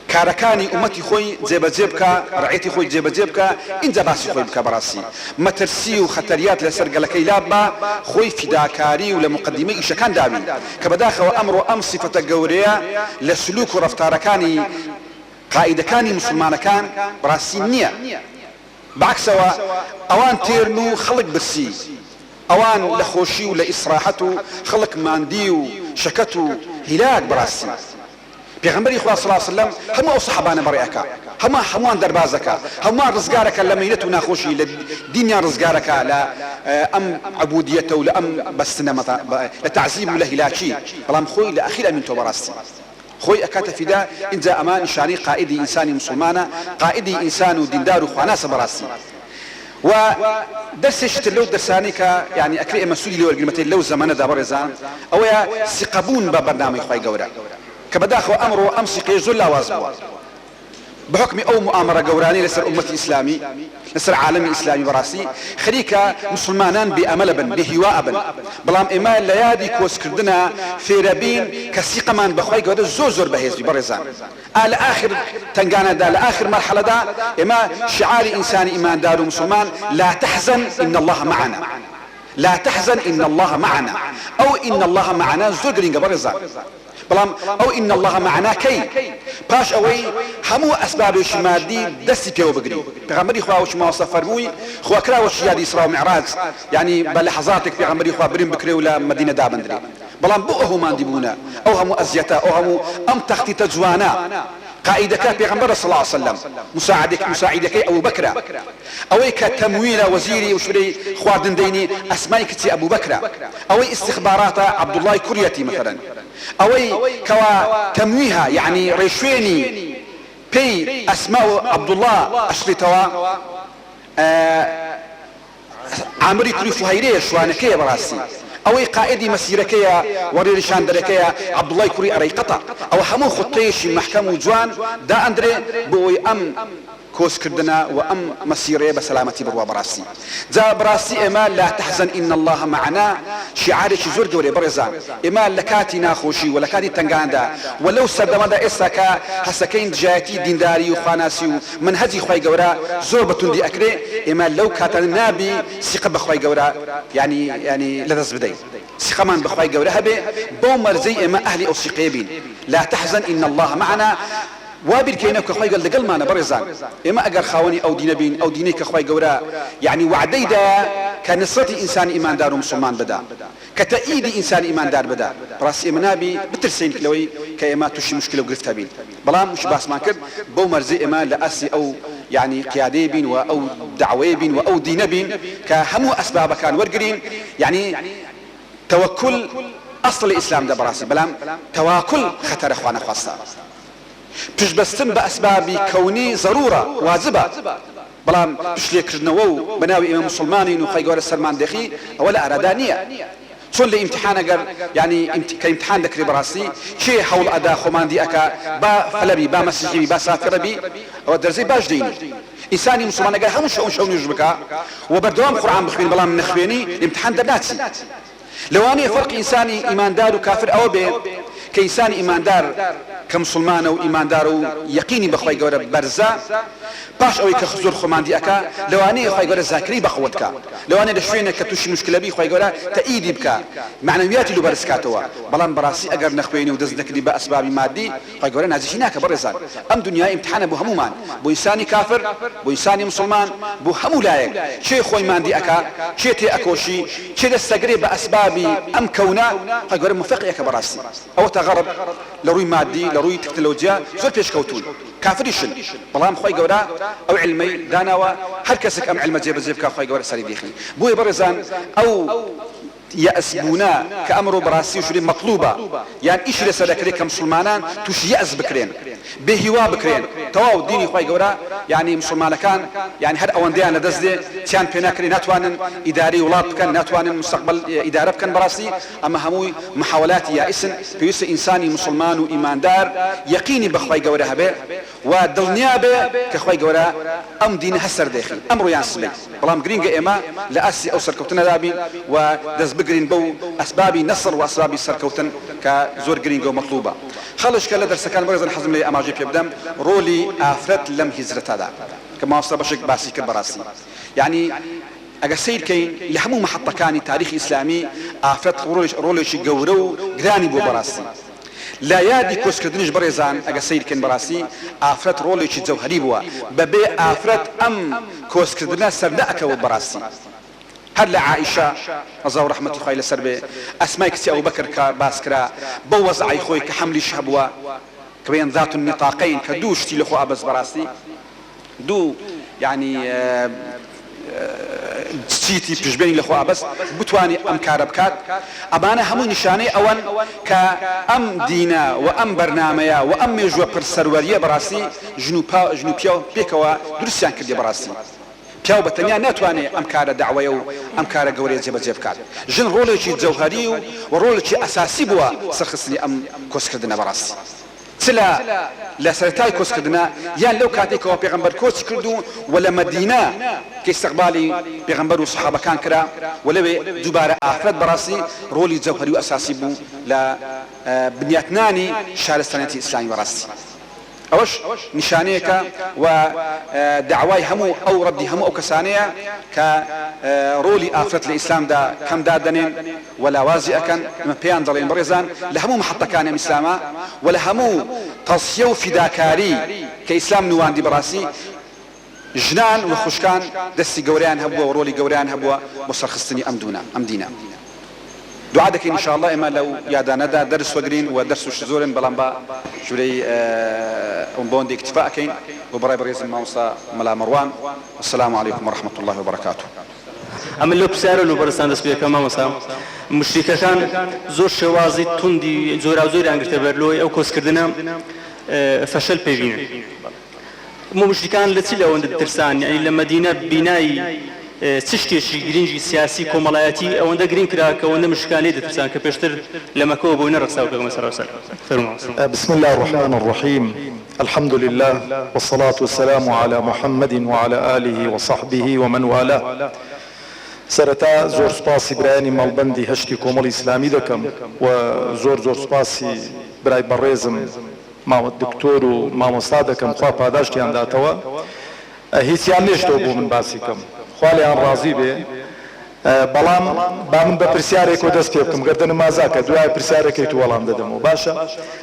كاركاني أمتي خوي جيبك رعيتي خوي جيبك إنجا باسي خوي بك براسي مترسي وخطريات لسرق لكي لابا خوي فداكاري ولا مقدمي إيشا كان دابي كبداخل أمر أم صفة قورية لسلوك ورفتاركاني قائدەکانی مسلمانەکان بەڕاستی نییە، بعکسەوە ئەوان تێرن و خەڵک برسی، ئەوان لە خۆشی و لە ئیسراحەت و خەڵک ماندی و شەکەت و هیلاک بەڕاستی. پێغەمبەری خوا صلی الله علیه وسلم هەموو ئەو سەحابانە بەڕێەکە، هەمووان دەربازەکە، هەمووان ڕزگارەکە لە مەیلەت و ناخۆشی، لە دینیان ڕزگارەکە لە ئەم عەبودیەتە و لە ئەم بەستنە لە تەعزیب و لە هیلاکی، بەڵام خۆی لە ئەخیر ئەمین تۆ بەڕاستی خۆی ئەکاتە فیدا. اینجا ئەمە نیشانەی قائیدی ئینسانی مسلمانە، قائیدی ئینسان و دیندار و خواناسە بەڕاستی. و دەرسێشتر لەو دەرسانی کە یعنی ئەکرێ ئێمە سوودی لێ وەرگرمەتەی لەو زەمانەدا بەڕێزان، ئەوەیە سیقەبوون بە بەرنامەی خوای گەورە، کە بەداخەوە ئەمڕۆ ئەم سیقەیە زۆر لاواز بووە بحكم أو مؤامرة قورانية لسر أمة الإسلامي لسر عالم الإسلامي براسي خريكا مسلمانان بأمل بن بهواء بن بلام إما الليادي كوس كردنا في ربين كسيقة من بخواي قوة زور بهيز برزان آخر تنقانا دا لآخر مرحلة دا إما شعار إنسان إيمان دار مسلمان لا تحزن إن الله معنا، لا تحزن إن الله معنا، أو إن الله معنا زور قرين برزان بلام أو إن الله معنا كي باش أوي همو أسباب مادي دستي بيو بقري بغمري خوا وش ما وصف فرموي خوا كرا وش يادي إسراء ومعراج يعني بلحظاتك بغمري خوا برين بكري ولا مدينة دابندري بلام بؤه ما ديبونا أو همو أزيتا أو همو أم تختي تجوانا قائدك بيغمبر صلى الله عليه وسلم مساعدك أبو بكر أوي كتمويل وزيري وشري خواردن ديني أسمائك تي أبو بكر أوي استخبارات عبد الله كريتي مثلا أوي كوا تمويها يعني ريشويني بي أسماء عبد الله أشريتوا عامري كل فهيري شوانكية براسي أوي قائدي مسيركية وريرشان دركية عبد الله كوري أريقطة أو همو خطيش محكم وجوان دا أندري بوي أم كوس كردنا وأم مسيري بسلامتي بروا براسي جا براسي إما لا تحزن إن الله معنا شعاري زور قولي برزان إما لكاتي ناخوشي ولكاتي تنقاندا ولو سردمدا إساكا هسكين جايتي دينداري وخاناسي ومنهجي خواي قورا زور بتندي أكري إما لو كاتن نابي سيقب بخواي قورا يعني لذز بدي سيقمان بخواي قورا هبي بومر زي إما أهلي أو سيقيبين لا تحزن إن الله معنا وابر كينا كخوي قال دقل معنا برزان إما أجر خاوني أو دين بين أو ديني كخوي جورا يعني وعدي دا كنصرة إنسان إيمان دار ومسلمان بدا كتأييد إنسان إيمان دار بدا براس إيمان نبي بترسين كلوي كإما تشي مشكلة وقرفتها بين بلام مش باس ما كد بو مرزي إيمان لأسي أو يعني قيادي بين أو دعوي بين أو دين بين كهمو أسباب كان ورقرين يعني توكل أصل الإسلام ده براسي بلام تواكل خطر إخوانا خاصة پشبستن بأسباب كوني ضرورة واجبة بلام پشليك كردنوو بناوي إمام مسلمانين وخي قوار السرمان دخي ولا أرادانية شون لي امتحان اگر يعني كامتحان ذكري براسي شيء حول أداء خمان دي أكا با فلبي با مسجي با سافر بي أو درزي باش ديني إنساني مسلمان اگر همون شون يجبكا وبردوام قرآن بخوين بلام من نخويني الامتحان دبناتي لواني فرق إنساني إيمان دار وكافر أو بي كإنسان إيمان دار كمسلمان أو إيمان دار يقيني بخواي قورة برزا باش أوي كخزور خماندي أكا لواني خواي قورة ذاكري بخوتك لواني لشوينة كتوشي مشكلة بي خواي قورة تأيدي بك معنوياتي لو برسكاتوا بلان براسي أقر نخويني ودزنك دي بأسباب مادي خواي قورة نازي هناك برزان أم دنيا امتحان بو همومان بو إنساني كافر بو إنساني مسلمان بو همو لايك شي خوي ماندي أكا شي تي أكوشي شي دستقري بأسباب أم كونا خواي قورة مفقي أكا براسي أو تغرب لروي مادي لروي تكنولوجيا زور بيش كوتون كافريشن بلام خوي قورا او علمي داناوا هر كسك ام علم جيب جيب خوي قورا سري ديخي بوي برزان او يأسبونا كأمر براسي وشري مطلوبة يعني إيش رسالة كمسلمانان توش يأس بكرين بهوا بكرين تواو ديني خواي قورا يعني مسلمان كان يعني هر أوان ديانا دزدي تيان بيناكري ناتوان إداري ولاد كان ناتوان مستقبل إدارة كان براسي أما هموي محاولات يائسن بيوس إنساني مسلمان وإيمان دار يقيني بخواي قورا هبه ودلنيا به كخواي قورا أم دين هسر داخل أمر يانسلي بلام قرينجا إما لأسي أو سركوتنا دابي ودز بقرين بو أسبابي نصر وأسبابي سركوتن كزور قرينجا مطلوبة خلش كلا درس كان برزن حزم لي أماجي بيبدم رولي آفرت لم هزرت هذا كما وصل بشك باسي كبراسي يعني أجسير كين لحمو محطة كاني تاريخ إسلامي آفرت رولش جورو جراني بو براسي لا یادی کۆسکردنیش بەڕێزان ئەگە سیرکەن بەڕاستی ئافرەت ڕۆڵێکی جەوهەری بووە بەبێ ئافرەت ئەم کۆسکردنە سەردەکەوە بەڕاستی هەر لە عائیشە ڕەزا و ڕەحمەتی خوای لەسەر بێ ئەسمای کچی ئەبوبەکر باس کرا بە وەزعی خۆی کە حەملیش هەبووە کە بێن ذات النطاقین کە دوو شتی لەخۆ ئابەز بەڕاستی دوو یعنی چیتی پشبێنی لەخۆ ئابەس بتوانێت ئەم کارە بکات ئەمانە هەموو نیشانەی ئەوەن کە ئەم دینە و ئەم بەرنامەیە و ئەم مێژووە پرسەروەریە بەڕاستی ژن و پیا و پێکەوە دروستیان کردی بەڕاستی پیاو بە تەنیا ناتوانێت ئەم کارە داوایە و ئەم کارە گەورەیە جێبەجێ بکات ژن ڕۆڵێکی جەوهەری و ڕۆڵێکی ئەساسی بووە سەرخستنی ئەم کۆسکردنە بەڕاستی چلا لە سەرەتای کۆسکردنە یان لەو کاتێکەوە پێغەمبەر کۆچ کرد و لە مەدینە کە ئیستیقبالی پێغەمبەر و سەحابەکان کرا و لەوێ دووبارە ئافرەت بەڕاستی ڕۆڵی جەوهەری و ئەساسی بوو لە بنیاتنانی شارستانەتی ئیسلامی بەڕاستی ئەوەش نیشانەیەکە و داوای هەموو ئەو ڕەدی هەموو ئەو کەسانەیە کە ڕۆلی ئافرەت لە ئیسلامدا کەم دادەنێن و لاوازی ئەکەن ئەمە پێیان دەڵێن بەڕێزان لە هەموو محەتەکانی ئیسلامە و لە هەموو تەڵسیە و فیداکاری کە ئیسلام نواندی بەڕاستی ژنان و خوشکان دەستی گەورەیان هەبووە و ڕۆلی گەورەیان هەبووە بۆ سەرخستنی ئەم دینە دعا دەکەین ئینشاءالله ئێمە لەو یادانەدا دەرس وەگرین و دەرسوش زۆرن بەڵام بە ژوورەی بۆندی اکتفا ئەکەین بۆ بەڕای بەڕێزم مامۆستا مەلا مەڕوان والسلام علیکم ورحمة الله وبركاته ئەمە لەو پرسیارە لەو بەرزستان دەست پێکەم مامۆستا مشریکەکان زۆر شێوازی توندی زۆراوزۆریان گرتە بەرلۆی ئەو کۆسکردنە فەشەل پێبینن مشریکان لە چی لەوەندە دەترسان یعنی لە مەدینە بینایی چ شتێکی گرنگی سیاسی کۆمەڵایەتی ئەوەندە گرنگ کرا کە ئەوەندە مشکانی دەترسان کە پێشتر لە مەکەوە بۆ نەڕەخساو پێغەمبەر صلی الله علیه وسلم. بسم الله الرحمن الرحيم الحمد لله والصلاة والسلام على محمد وعلى آله وصحبه ومن والاه. سرتا زۆر سپاسی برایانی مەڵبەندی هەشتی کۆمەڵی ئیسلامی دەکەم و زۆر سپاسی برای بەڕێزم دکتۆر و مامۆستا دەکەم خوا پاداشتیان داتەوە هیچیان نێشتەوە بۆ من باسی کەم خوا لێیان ڕازی بێ بەڵام با من بە پرسیارێکەوە دەست پێ بکەم گەردەنم مازاکە دوای پرسیارەکەی تو وەڵام دەدەمەوە باشە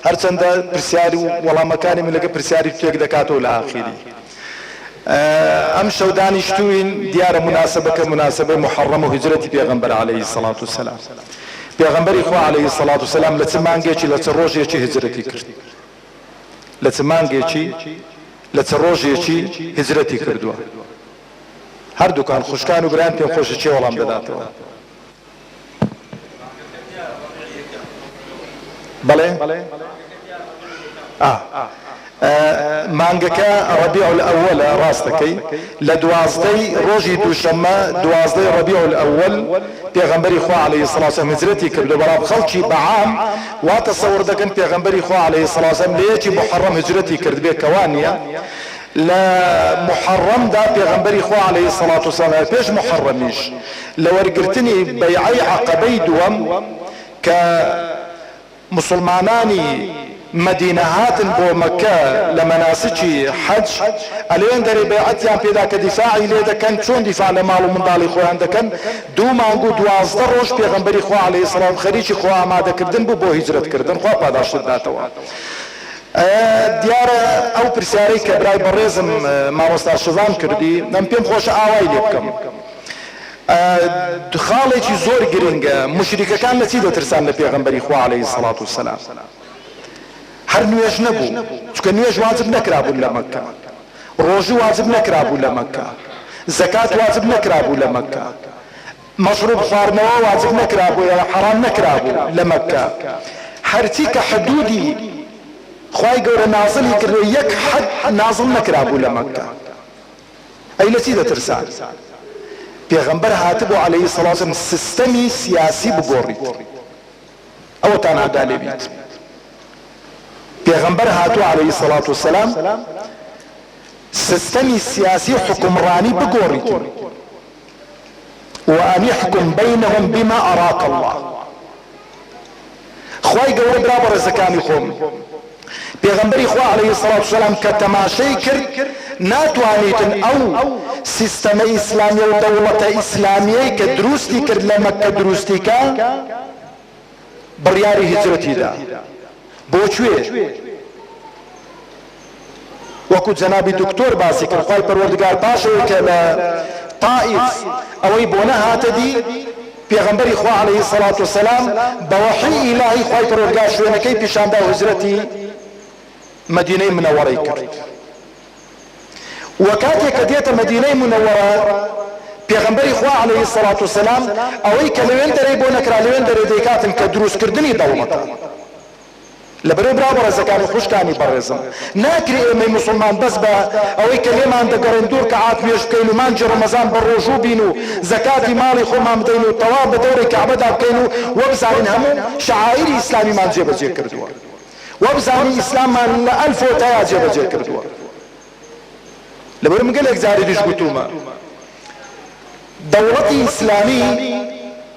هەرچەندە پرسیاری و وەڵامەکانی من لەگە پرسیاری تێک دەکاتەوە لە ئاخیری ئەم شەو دانیشتووین دیارە مناسبەکە مناسبەی محەڕەم و هیجرەتی پێغەمبەر عەلەیهی السەڵات وسەلام پێغەمبەری خوا عەلەیهی السەڵات وسەلام لە چ مانگێکی لە چ ڕۆژێکی هیجرەتی کرد لە چ مانگێکی لە چ ڕۆژێکی هیجرەتی کردووە هەردووکان خوشکان و برایان پێم خۆشە چێ وەڵام دەداتەوە بەڵێ مانگەکە ڕەبیع الأوەلە ڕاستەکەی لە دوازدەی ڕۆژی دووشەممە دوازدەی ڕەبیع الأوەل پێغەمبەری خوا عەلەیهی السەڵات وسەلام هیجرەتی کردو بەڵام خەڵکی بەعام وا تەسەوڕ دەکەن پێغەمبەری خوا عەلەیهی السەڵات وسەلام لە یەکی محەڕەم هیجرەتی کرد بێ کەوا نییە لە محەڕەمدا پێغەمبەری خوا عەلەیهی السەڵات وسەلام پێش محەڕەمیش لە وەرگرتنی بەیعەی عەقەبەی دووەم کە مسلمانانی مدینە هاتن بۆ مەکە لە مەناسکی حەج ئەلێن دەرێ بەیعەتیان پێدا کە دیفاعی لێ دەکەن چۆن دیفاع لە ماڵ و منداڵی خۆیان دەکەن دوو مانگ و دوازدە ڕۆژ پێغەمبەری خوا عەلەیهی السەڵام خەریکی خوا ئامادەکردن بوو بۆ هیجرەتکردن خوا پاداشت داتەوە دیارە ئەو پرسیارەی کە برای بەڕێزم مامۆستا شەڤان کردی ئەم پێم خۆشە ئاوای لێ بکەم خاڵێکی زۆر گرنگە مشریکەکان لە چی دەترسان لە پێغەمبەری خوا عەلەیهی السەڵات وسەلام هەر نوێژ نەبوو چونکە نوێژ واجب نەکرابوو لە مەکە ڕۆژوو واجب نەکرابوو لە مەکە زەکات واجب نەکرابوو لە مەکە مەشروب خواردنەوە واجب نەکرابوو یا حەرام نەکرابوو لە مەکە هەرچی کە حدودی خوای گەورە نازڵی کردو یەک حەد نازڵ نەکرابوو لە مەکە ئەی لە چی دەترسان پێغەمبەر هاتبوو عەلەیهی السەڵات وسەلام سیستەمی سیاسی بگۆڕیت ئەوەتان ئاگا لێ بیت پێغەمبەر هاتووە عەلەیهی السەڵات وسەلام سیستەمی سیاسی حکومڕانی بگۆڕیت وأن يحكم بينهم بما أراك الله خوای گەورە برا بە ڕێزەکانی خۆم پێغەمبەری خوا عەلەیهی السەڵات وسەلام کە تەماشەی کرد ناتوانیتن ئەو سیستەمە ئیسلامیە و دەوڵەتە ئیسلامیەی کە دروستی کرد لە مەکە دروستیکە بڕیاری هیجرەتیدا بۆکوێ وەکو جەنابی دکتۆر باسی کرد خوای پەروەردگار پاشەوەی کە لە طائف ئەوەی بۆ نەهاتە دی پێغەمبەری خوا عەلەیهی السەڵات وەسەلام بە وەحی ئیلاهی خوای پەروەردگار شوێنەکەی پیشاندا و هجرەتی مەدینەی منەوەڕەی کرد وەکاتێک کە دێتە مەدینەی منەوەڕە پێغەمبەری خوا عەلەیهی السەڵات وەسەلام ئەوەی کە لەوێن دەرەی بۆ نەکرا لەوێن دەرێ دەیکاتن کە دروستکردنی دەوڵەتە لەبەرەوەی برا بەڕێزەکانی خوشکانی بەڕێزم ناکرێ ئێمەی موسڵمان بەس بە ئەوەی کە لێمان دەگەڕێن دوور کە عاتمێش بکەین و مانجی ڕەمەزان بە ڕۆژوو بین و زەکاتی ماڵی خۆمان بدەین و تەواو بە دەورەی کەعبەدا بکەین و وەبزانین هەموو شەعائیری ئیسلامیمان جێبەجێ کردووە وەبزانین ئیسلاممان لە ئەلف و تایا جێبەجێ کردووە لەبەرم گەلێک جاری دیش گوتومە دەوڵەتی ئیسلامی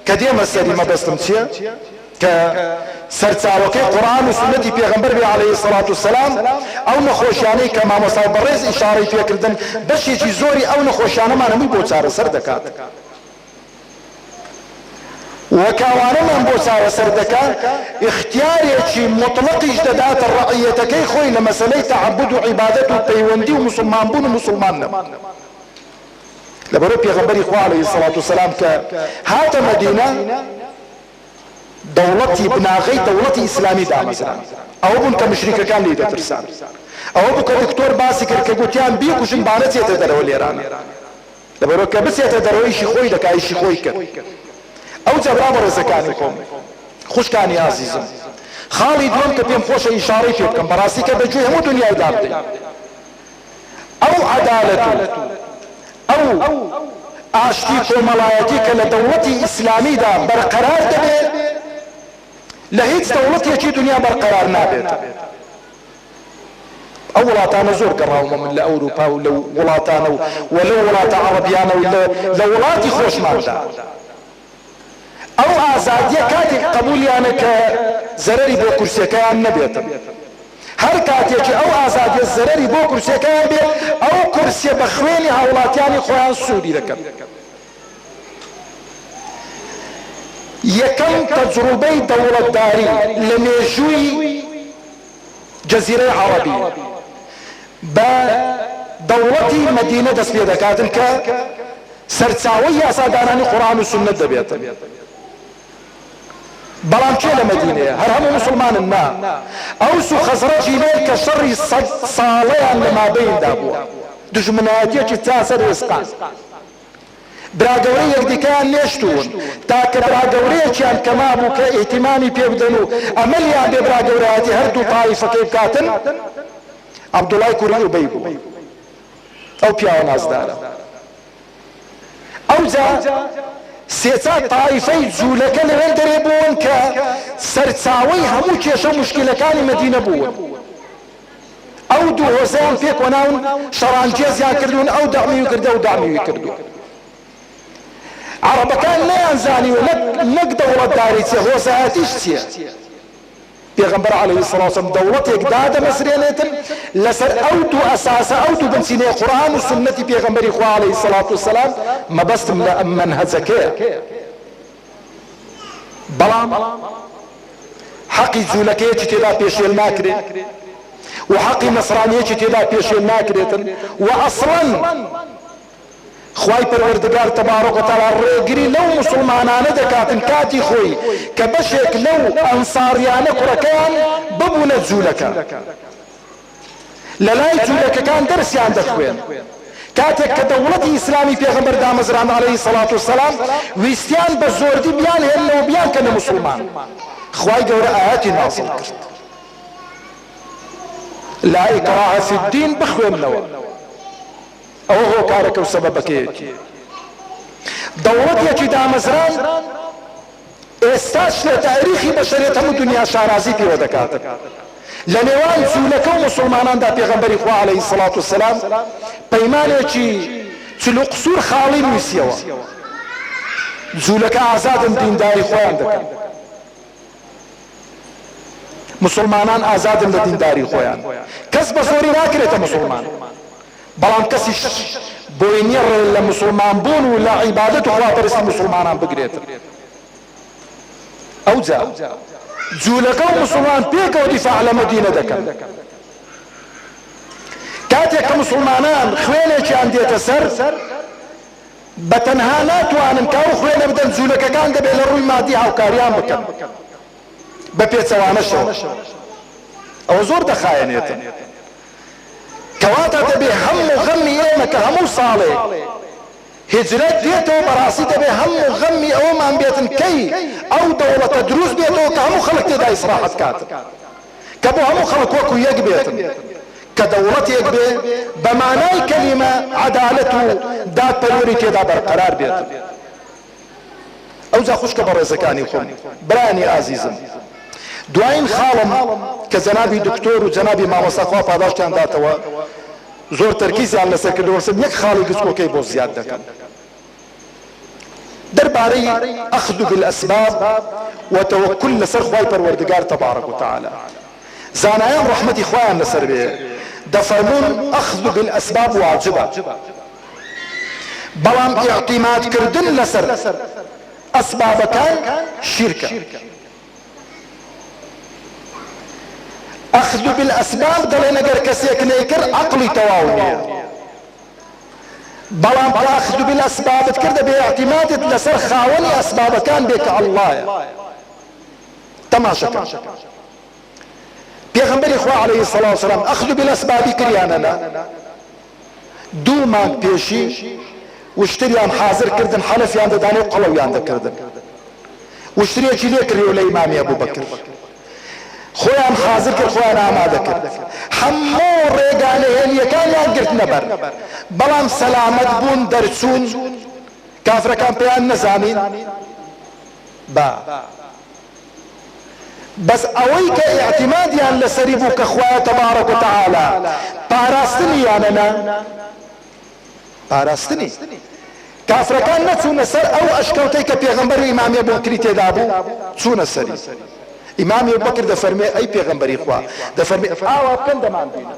کە دێمە سەری مەبەستم چییە کە سەرچاوەکەی قورئان و سنەتی پێغەمبەر بێ عەلەیهی السەڵات وەسەلام ئەو نەخۆشیانەی کە مامۆستای بەڕێز ئیشارەی پێکردن بەشێکی زۆری ئەو نەخۆشیانەمان هەمووی بۆ چارەسەر دەکات وەکاوانەمان بۆ چارەسەر دەکات اختیارێکی مطلقیش دەداتە ڕەعیەتەکەی خۆی لە مەسەلەی تەعەبود و عیبادەت و پەیوەندی و موسڵمانبوون و موسڵمان نەبوون لەبەرەوەی پێغەمبەری خوا عەلەیهی السەڵات وەسەلام کە هاتە مەدینە دەوڵەتی بناغەی دەوڵەتی ئیسلامی دامەزران ئەوە بوون کە مشریکەکان لێی دەترسان ئەوە بوو کە دکتۆر باسی کرد کە گوتیان بیکوژن بانە چێتە دەرەوە لێرانە لەبەرەوەی کە بچێتە دەرەوە ئیشی خۆی دەکا ئیشی خۆی کرد ئەو جەبرا بەڕێزەکانی خۆم خوشکانی عەزیزم خاڵی دووەم کە پێم خۆشە ئیشارەی پێ بکەم بەڕاستی کە بەگوێی هەموو دنیایدا بدەین ئەو عەدالەت و ئەو ئاشتی کۆمەڵایەتی کە لە دەوڵەتی ئیسلامیدا بەرقەرار دەبێت لە هیچ دەوڵەتێکی دنیا بەرقەرار نابێت ئەو وڵاتانە زۆر گەڕاومە من لە ئەوروپا و لەو وڵاتانە و لەو وڵاتە عەرەبیانە و لە وڵاتی خۆشماندا ئەو ئازادیە کاتێک قبولیانە کە زەرەری بۆ کورسیەکەیان نەبێتن هەر کاتێکی ئەو ئازادیە زەرەری بۆ کورسیەکەیان بێت ئەو کورسیە بە خوێنی هاوڵاتیانی خۆیان سوودی دەکەن یەکەم تەجروبەی دەوڵەتداری لە مێژووی جەزیرەی عەرەبی بە دەوڵەتی مەدینە دەست پێ دەکاتن کە سەرچاوەی یاسادانانی قورئان و سنەت دەبێت بەڵام کێ لە مەدینەیە هەر هەموو موسڵمانن نا ئەوس و خەزڕەجی لێن کە شەڕی سەد ساڵەیان لە مابەیندا بووە دژمنایەتیەکی چاسەر ئێسقان براگەورەی یەکدیکەیان نێشتوون تاکە براگەورەیەکیان کەما بوو کە ئیهتیمامی پێ بدەن و ئەمەلیان بێ براگەورەیەتی هەردوو تایفەکەی بکاتن عەبدوڵای کوڕی ئوبەی بوو ئەو پیاوە نازدارە ئەوجا سێچار تایفەی جوولەکە لەوێن دەرێ بوون کە سەرچاوەی هەموو کێشە و مشکلەکانی مەدینە بوون ئەو دوو هۆزەیان پێکۆناون شەڕانگێزیان کردوون ئەو دەعمیوی کردە و دەعمیوی کردووە عەرەبەکان نەیانزانی و نەک دەوڵەتداری چیە هۆزایەتیش چییە پێغەمبەر عەلەیهی السەڵات وەسەلام دەوڵەتێک دادەمەسرێنێتن لەسەر ئەو دوو ئەساسە ئەو دوو بنچینەیە قورئان و سنەتی پێغەمبەری خوا عەلەیهی السەڵات وەسەلام مەبەستم لە ئەم مەنهەجەکەیە بەڵام حەقی جوولەکەیەکی تێدا پێشێل ناکرێت و حەقی نەسرانیەکی تێدا پێشێل ناکرێتن و ئەسڵەن خوای پەروەردگار تەبارەک و تەعالا ڕێگری لەو موسڵمانانە دەکاتن کاتی خۆی کە بەشێک لەو ئەنساریانە کوڕەکەیان ببوونە جوولەکە لە لای جوولەکەکان دەرسیان دەخوێن کاتێک کە دەوڵەتی ئیسلامی پێغەمبەر دامەزران عەلەیهی سەڵات وسەلام ویستیان بە زۆردی بیان هێننەوە بیان کەنە موسڵمان خوای گەورە ئاەتی نازڵ کرد لا ئیکراهە فی الدین بخوێننەوە ئەوە هۆکارەکە و سەبەبەکەیەتی دەوڵەتێکی دامەزران ئێستاش لە تاریخی بەشەریەت هەموو دنیا شارازی پێوە دەکاتن لە نێوان جوولەکە و موسڵماناندا پێغەمبەری خوا عەلەیهی السەڵات وسەلام پەیمانێکی چلو قسوور خاڵی نووسیەوە جوولەکە ئازادن دینداری خۆیان دەکەن مسلمانان ئازادن لە دینداری خۆیان کەس بە زۆری ناکرێتە مسلمان بەڵام کەسیش بۆی نییە لە مسلمان بوون و لە عیبادەت و هەڵاپەرستی مسلمانان بگرێتن ئەوجا جوولەکە و مسلمان پێکەوە دیفاع لە مەدینە دەکەن کاتێک کە مسلمانان خوێنێکیان دێتە سەر بە تەنها ناتوانن کاو خوێنە بدەن جوولەکەکان دەبێت لە ڕووی مادی هاوکاریان بکەن بە پێچەوانەشەوە ئەوە زۆر دەخایەنێتن کەواتە دەبێ هەموو غەمی ئێمە کە هەموو ساڵێ هجرەت دێتەوە بەڕاستی دەبێ هەموو غەمی ئەوەمان بێتن کەی ئەو دەوڵەتە دروست بێتەوە کە هەموو خەڵک تێدا ئیسراحەت کاتن کە بۆ هەموو خەڵک وەکو یەک بێتن کە دەوڵەتێک بێ بە مانای کەلیمە عەدالەت و دادپەروەری تێدا بەرقەرار بێتن ئەوجا خوشکە بە ڕێزەکانی خۆم برانی ئازیزم دوایین خاڵم کە جەنابی دکتۆر و جەنابی مامۆستا خوا پاداشتیان داتەوە زۆر تەرکیزیان لەسەر کردووە یەک خاڵی گچکۆکەی بۆ زیاد دەکەن دەربارەی ئەخذ بالئەسباب وتەوەکل لەسەر خوای پەروەردگار تەبارەک وتەعالە زانایان ڕەحمەتی خوایان لەسەر بێ دەفەرمون ئەخذ بالئەسباب واجبە بەڵام ئیعتیمادکردن لەسەر ئەسبابەکان شیرکە أخذ بالأسباب دلنا جر كسيك نيكر عقلي تواونية بلام أخذ بالأسباب تكرد باعتماد لسر خاوني أسباب كان بك الله تماشا بيغمبر إخوة عليه الصلاة والسلام أخذ بالأسباب كرياننا دوما بيشي واشتريان حاضر كردن حلف ياند داني وقلو ياند كردن واشتري جيلي كريو لإمامي أبو بكر خۆیان حاضر کرد خۆیان ئامادە کرد هەموو ڕێگانە هێنیەکانیان گرت نەبەر بەڵام سەلامەت بوون دەرچوون کافرەکان پێیان نەزانین بەس ئەوەی کە ئیعتیمادیان لەسەری بوو کە خوایە تەبارەک وتەعالە پاراستنیانەنا پاراستنی کافرەکان نەچوونە سەر ئەو ئەشکەوتەی کە پێغەمبەر و ئیمامیە بۆ کری تێدا بوو چوونە سەری إمام أبو بكر دفرمي أي پیغمبر إخوة دفرمي آوا بكن دمان بينا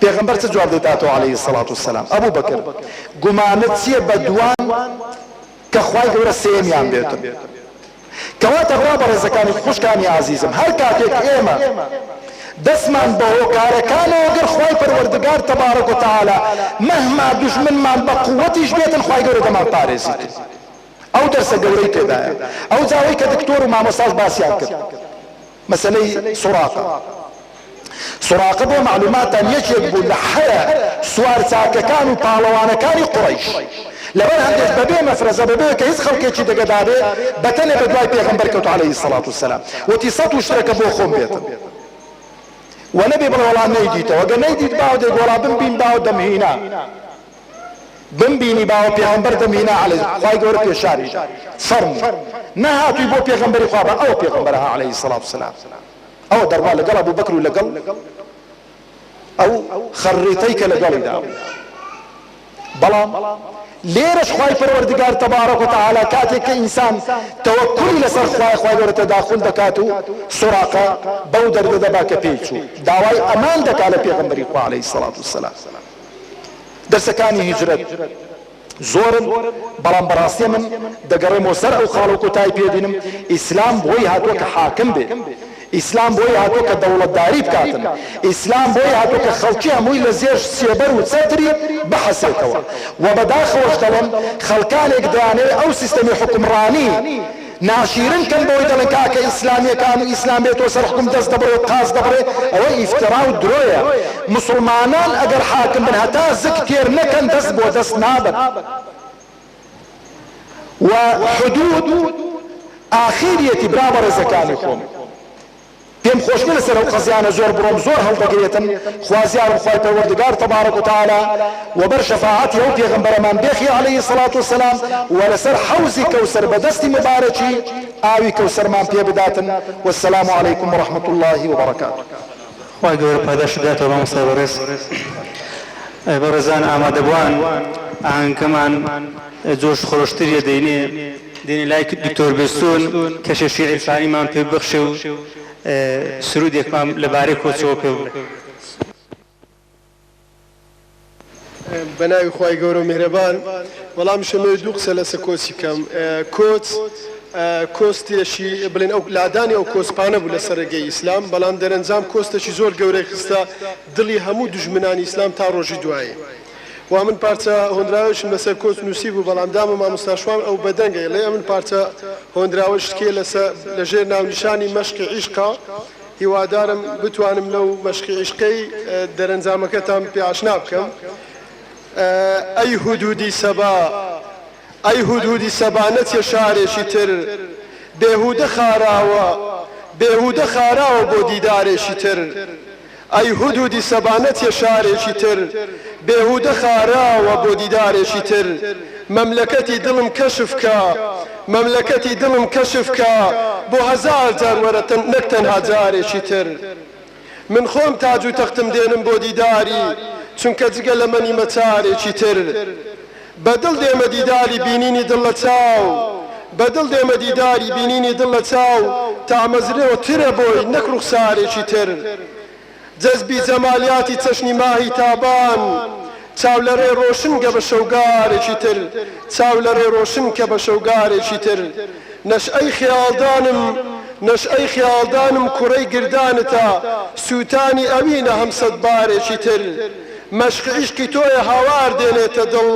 پیغمبر تجواب داتو عليه الصلاة والسلام أبو بكر قمانت سيه بدوان كخواي قورا سيميان بيتم كوات أغراب رزقاني خوش كاني عزيزم هل كاتيك إيما دسمان بهو كاركانو وقر خواي پروردگار تبارك وتعالى مهما دشمن من بقوتيش بيتن خواي قورا دمان پاريزيت او درس قوري تدايا او زاوي كدكتور وما مصاص باسيان كد مسألة سراقة بو معلومات ان يجب لحيا سوار ساكا كانوا طالوانا كانوا قريش لبن هندس ببي مفرزة ببي كيس خلقية چي دقدابي بتني بدواي پیغمبر كوت عليه الصلاة والسلام وتيصات وشترك بو خوم بيتا ونبي بالولا نيديتا وقا نيديت باو دي قولا بمبين باو دمهينا بمبيني باو پیغمبر دمهینا علی خواهی گور پیشاری فرم نهاتوی بو پیغمبری خوابا او پیغمبرها علیه الصلاة والسلام او دربا لقل ابو بکر لقل او خريتيك لقل داو بلام ليرش خواهي پروردگار تبارك وتعالى كاتك انسان توكل لسر خواهي گور تداخل دكاتو سراقة بودر دباك بيچو داواي امان دك على پیغمبری خواه علیه الصلاة والسلام دەرسەکانی هیجرەت زۆرن بەڵام بەڕاستی من دەگەڕێمەوە سەر ئەو خاڵ و کۆتایی پێدێنم ئیسلام بۆی هاتووە کە حاکم بێ ئیسلام بۆی هاتووە کە دەوڵەتداری بکاتن ئیسلام بۆی هاتووە کە خەڵکی هەمووی لە زێر سێبەر و چەتری بەحەسێتەوە و بەداخەوەش دەڵێم خەڵکانێک دەیانەوێت ئەو سیستەمی حکومڕانی ناشیرن کەن بۆی دەڵێن کاکە ئیسلامیەکان و ئیسلام بێتەوە سەر حکوم دەست دەبڕێ و قاز دەبڕێ ئەوەی ئیفترا و درۆیە مسلمانان ئەگەر حاکم بن هەتا زک تێر نەکەن دەست بۆ دەست نابن و حدود ئاخیریەتی برا بە ڕێزەکانی خۆم پێم خۆشنە لەسەر ئەو قەزیانە زۆر بڕۆم زۆر هەڵدەگرێتن خوازیارم خوای پەروەردگار تەبارەک وتەعالە وبەر شەفاعەتی ئەو پێغەمبەرەمان بێخی عەلەیهی الصلاة والسلام وەلەسەر حەوزی کەوسەر بەدەستی مبارەکی ئاوی کەوسەرمان پێ بداتن والسلام عەلەیکم ورحمة الله وبركاته خوای گەورە پاداش بداتەوە مامۆستا بەڕێز بەڕێزان ئامادەبووان ئاهەنگەکەمان جۆش خۆشتریە دەینێ لای دکتۆر بێستۆن کە شەشی عیرفانیمان پێ ببەخشێ و سرودێکمان لەبارەی کۆچەوە پێ بڵێ بەناوی خوای گەورە و میهرەبان وەڵام شەمەوێ دوو قسە لەسەر کۆچی بکەم کۆچ کۆستێکی بڵێن ئەو لادانی ئەو کۆسپانە بوو لە سەرەگەی ئیسلام بەڵام دەرەنجام کۆستێکی زۆر گەورەی خستە دڵی هەموو دژمنانی ئیسلام تا ڕۆژی دوایە و من پارچە هۆندراوەشم لەسەر کۆست نووسی بوو بەڵام دامە مامۆستاشوان ئەو بەدەنگە لێ من پارچە هۆندراوەش تکێ لەژێر ناونیشانی مەشقی عیشقا هیوادارم بتوانم لەو مەشقی عیشقەی دەرەنجامەکەتان پێ ئاشنا بکەم ئەی هودودی سەبا ئەی هودودی سەبا نەچێ شارێکی تر بێهودە خاراوە بۆ دیدارێکی تر ئەی هودودی سەبا نەچێ شارێکی تر بێهودە خاراوە بۆ دیدارێکی تر مەملەکەتی دڵم کەشفکە بۆ هەزار جار وەرە نەک تەنها جارێکی تر من خۆم تاج و تەختم دێنم بۆ دیداری چونکە جگە لە مەنی مەچارێکی تر بەدڵ دێمە دیداری بینینی دڵ لە چاو بەدڵ دێمە دیداری بینینی دڵ لە چاو تا مەزرێەوە ترە بۆی نەک ڕوخسارێکی تر جەزبی جەمالیاتی چەشنی ماهی تابان چاو لەڕێ ڕۆشن گە بە شەوگارێکی تر چاو لەڕێ ڕۆشن کە بە شەوگارێکی تر نەشئەی خیاڵدانم کوڕەی گردانتە سووتانی ئەوینە هەمسەد بارێکی تر مەشقی عیشقی تۆیە هاوار دێنێتە دڵ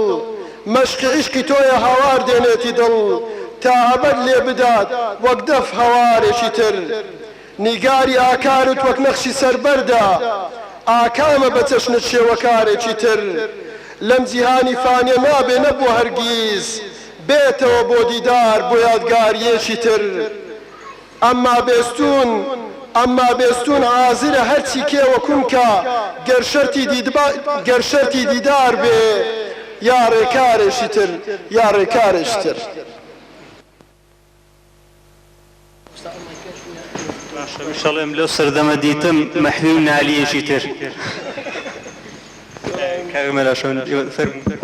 مەشقی عیشقی تۆیە هاوار دێنێتی دڵ تا ئەبەد لێ بدات وەک دەف هەوارێکی تر نیگاری ئاکارت وەک نەخشی سەربەردا ئاکامە بە چەشنت شێوەکارێکی تر لەم جیهانی فانیە نابێ نەبوو هەرگیز بێتەوە بۆ دیدار بۆ یادگاریەکی تر ئەمما بێستون عازرە هەرچی کێوە کونکە گەر شەرتی دیدار بێ یا ڕێکارێکی تر شەڵێم لەو سەردەمە دیتم مەحوی و نالیەشی تر کاغمەلاشۆن فەرموو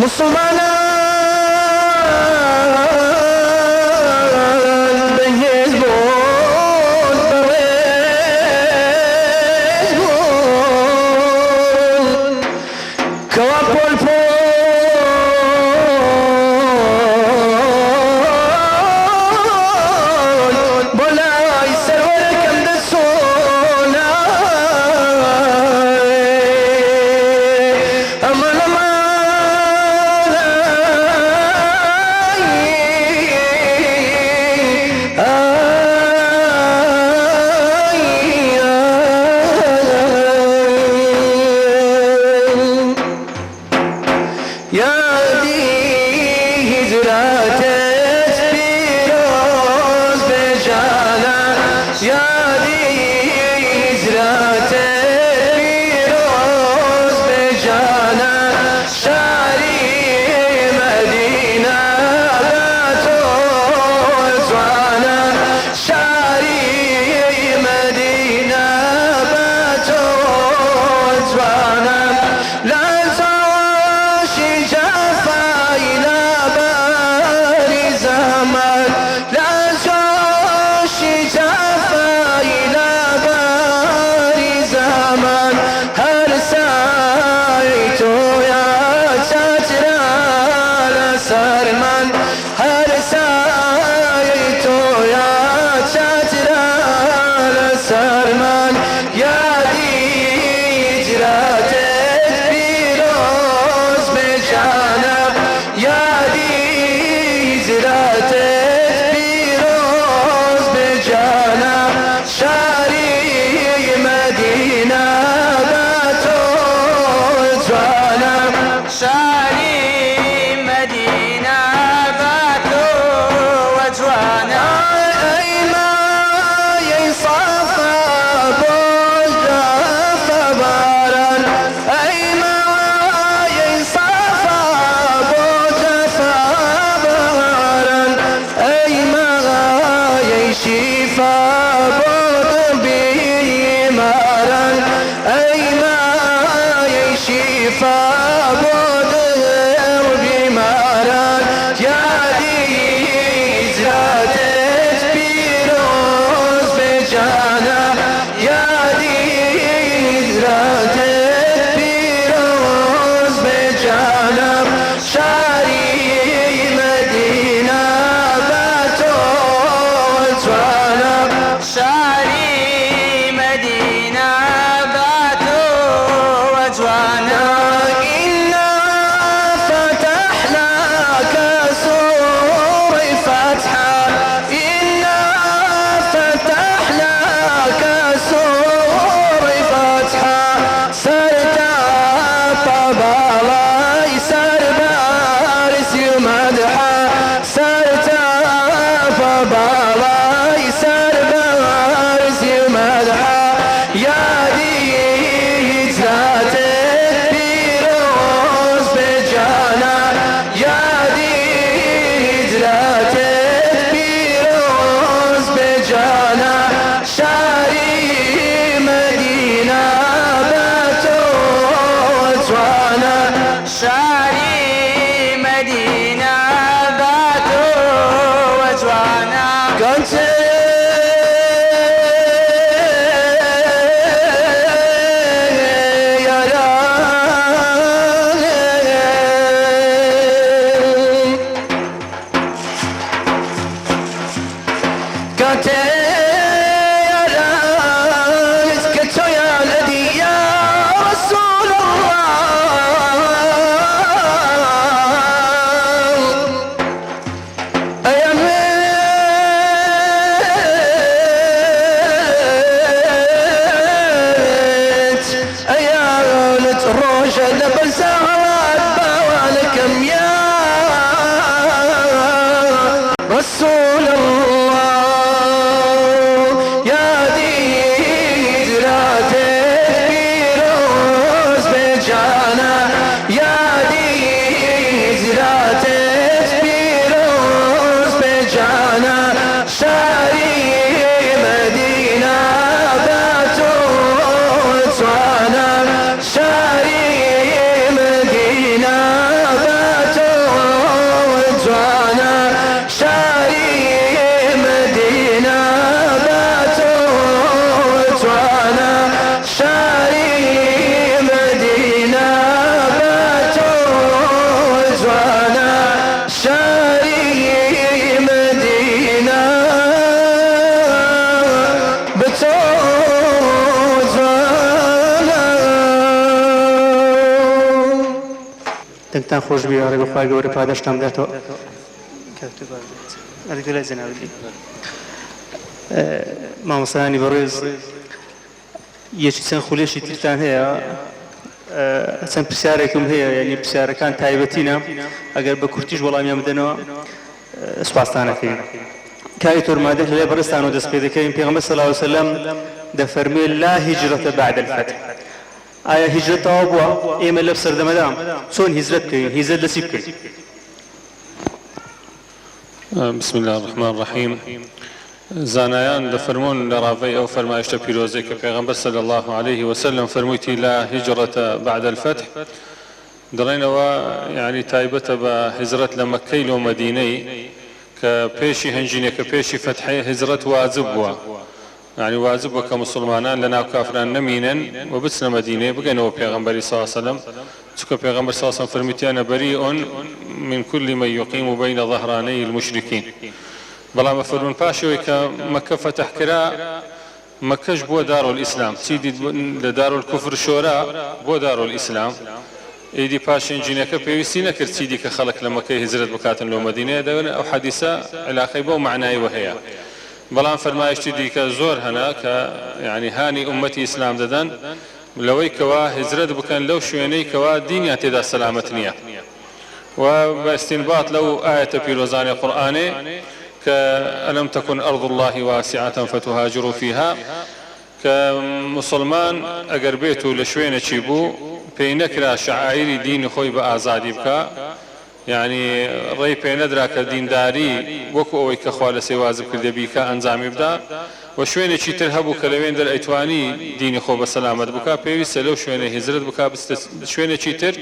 مسلمانان بەهێز بۆ شفا بود بیماران ای مایه شفا بود بیماران یادی هجرتت پیروز به جانم یادی هجرتت پیروز به جانم شهری مدینه با تو جوانم شهری مدینه با تو جوانم إنا فتحنا كسور فتحا إنا فتحنا كسور فتحا سرتا فبالاي سربارس يمدحا سرتا فبالاي سربارس يمدحا يا دي هجرتك پیروز به جانم یادی هجرتت پیروز به جانم شهری مدینه با تو جوانم شهری مدینه با تو جوانم كنت يا كنت يا رئيس كنت يا الذي يا رسول الله يا ميت يا ولد الروجة لبسات بوالكم يا رسول الله يا دي هجرتك پیروز به جانم يا دي هجرتك پیروز به جانم شهری مدینه با تو جوانم شهری مدینه با تو جوانم شهری مدینه با تو جوانم شهری مدینه با تو جوانم شهری مدینه به تو جوانم دەنگتان خۆش بیاڕێ بەخوای گەورە پاداشتان بداتەوە ئەدەگە لای جەنابەتی مامۆستایانی بەڕێز یەکی چەند خولێشی ترتان هەیە چەند پرسیارێکم هەیە یعنی پرسیارەکان تایبەتینە ئەگەر بە کورتیش وەڵامیان بدەنەوە سوپاسدانەکەین کاری تۆرمادە لەلای بەڕێستانەوە دەست پێ دەکەین پێغەمبەر صلی الله علیه وسلم دەفەرمێ لا هیجرەتە بعد الفتح ئایا هیجرەت تەواو بووە ئێمە لەم سەردەمەدا چۆن هیجرەت بکەین هیجرەت لە چی بکەین بسم الله الرحمن الرحيم زانایان دەفەرمون لە ڕاوەی ئەو فەرمایشتە پیرۆزەی کە پێغەمبەر صلی الله عليه وسلم فەرموویەتی لا هیجرەتە بعد الفتح دەڵێنەوە یعنی تایبەتە بە هیجرەت لە مەککەی لۆ مەدینەی کە پێشی هەنجینێکە پێشی فەتحەیە هیجرەت واجب بووە يعني واجب وك مسلمانان لنا كافران نمينا وبسنا مدينة بقينا بيغمبري صلى الله عليه وسلم تكو بيغمبر صلى الله عليه وسلم فرميتي أنا بريء من كل من يقيم بين ظهراني المشركين بلا مفرون باشوي كمكة فتح كراء مكة بو دار الإسلام سيدي لدار الكفر شوراء بو دار الإسلام إيدي باشين جينيك بيوسينا كرتيدي كخلق لما كي هزرت بكاتن لو مدينة دون أو حديثة علاقة بو معناي وهي بلان فرمایشتی دیکە زۆر هەنا کە یعنی هانی ئومەتی ئیسلام دەدەن لەوەی کەوا هجرەت بکەن لەو شوێنەی کەوا دینیان تێدا سەلامەت نییە و بە ئیستینباط لەو ئایەتە پیرۆزانی قورئانێ کە ئەلەم تەکن ئەرض الله واسعة فتهاجروا فيها کە مسلمان ئەگەر بێت و لە شوێنێکی بوو پێی نەکرا شعائری دینی خۆی بە ئازادی بکە يعني ڕێی پێ نەدرا کە دینداری وەکو ئەوەی کە خوا لە سێوازم کردەبی کە ئەنجامی بدا و شوێنێکی تر هەبوو کە لەوێن دەرئەیتوانی دینی خۆ بە سەلامەت بکە پێویستە لەو شوێنە هیجرەت بکە بستە شوێنێکی تر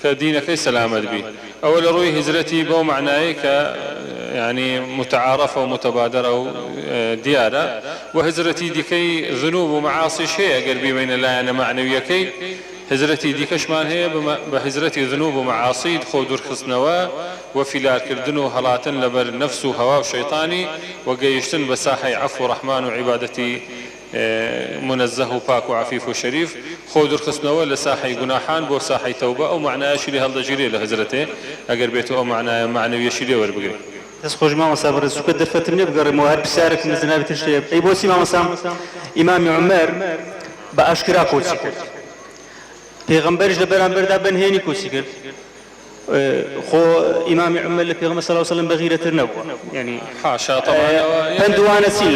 کە دینەکەی سەلامەت بی ئەوە لە ڕووی هیجرەتی بەو معنایی کە يعني متعارفة ومتبادرة وديارة وهجرتي ديكي ذنوب ومعاصي شيء قلبي بين الله أنا معنويكي هجرتي ديكش مان هي بهجرتي ذنوب ومعاصي خودر خصنوا وفلار كردنو هلاتن لبر نفسه هوا وشيطاني وقيشتن بساحي عفو رحمن وعبادتي منزه باك وعفيف وشريف خودر خصنوا لساحي جناحان بو ساحي توبة أو معناه شيء هالضجيري لهجرته أقر بيته أو معناه معنوي شيء وربقري تسخوش ما مصابر سوق الدفت من يبقى موهر بسارك من زنابة الشيب أي بوسي ما مصام إمام عمر بأشكرا كوسي كرد پیغمبرش لبران بردا بنهيني كوسي كرد خو إمام عمر لبيغمبر صلى الله عليه وسلم بغيرة النبوة يعني حاشا طبعا بندوانا سين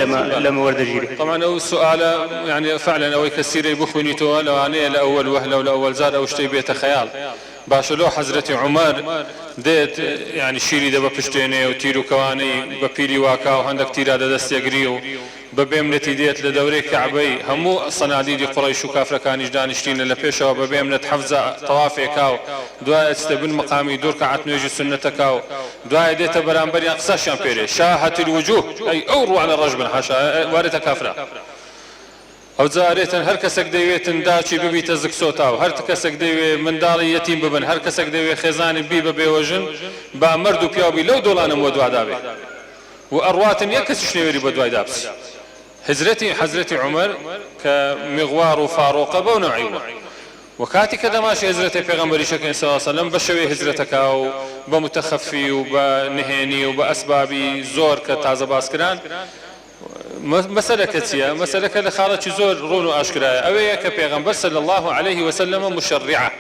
لما ورد جيري طبعا أو السؤال يعني فعلا أو كثير يبخوني تو لو أنا لأول وهلة ولا أول زاد أو شتي بيت خيال باش لو حضرت عمر ديت يعني شيري دبا بشتيني وتيرو كواني ببيري واكا وعندك تيرا دست يقريو ببيمنتي ديت لدوري كعبي همو صناديد قريش وكافر كان يجدان يشتين لبيشا وببيمنت حفظة طوافي كاو دعاء استبن مقامي دور كعت نيجي سنة كاو دعاء ديت برانبري أقصى شامبيري شاهت الوجوه أي أورو على الرجل حاشا وارثة كافرة أو زاريتن هر كسك ديويتن داچي ببي تزكسوتاو هر كسك ديوي مندالي يتيم ببن هر كسك ديوي خزان بي ببيوجن با مردو بياوبي لو دولانم ودوا دابي وأرواتن يكسش نيوري بدوا دابس حزرتي عمر كمغوار وفاروق بو نوعيوه وكاتي كذا ماشي هزرتي پیغمبري شكل صلى الله عليه وسلم بشوي هزرتك أو بمتخفي وبنهيني وبأسبابي زور كتازة باسكران مسألة كتيا مسألة كذا خالد زور رونو أشكراء أويا كبيغمبر صلى الله عليه وسلم مشرعة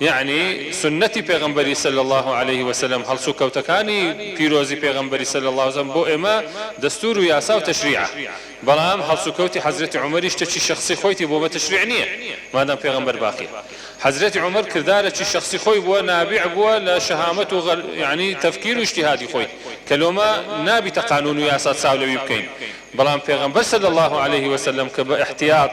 يعني سنتي بيغمبري صلى الله عليه وسلم هل سوكوتكاني بيروزي بيغمبري صلى الله عليه وسلم بو إما دستور وياسا وتشريعه بلام هل سوكوتي حضرت عمر يشتكي شخصي خويتي بو تشريع نية ما دام بيغمبر باقي حضرت عمر كردارة شخصي خوي بو نابع بو لشهامته يعني تفكير واجتهادي خوي كلمة نابت قانون وياسات ساولوي بكين بلام بيغمبر صلى الله عليه وسلم كاحتياط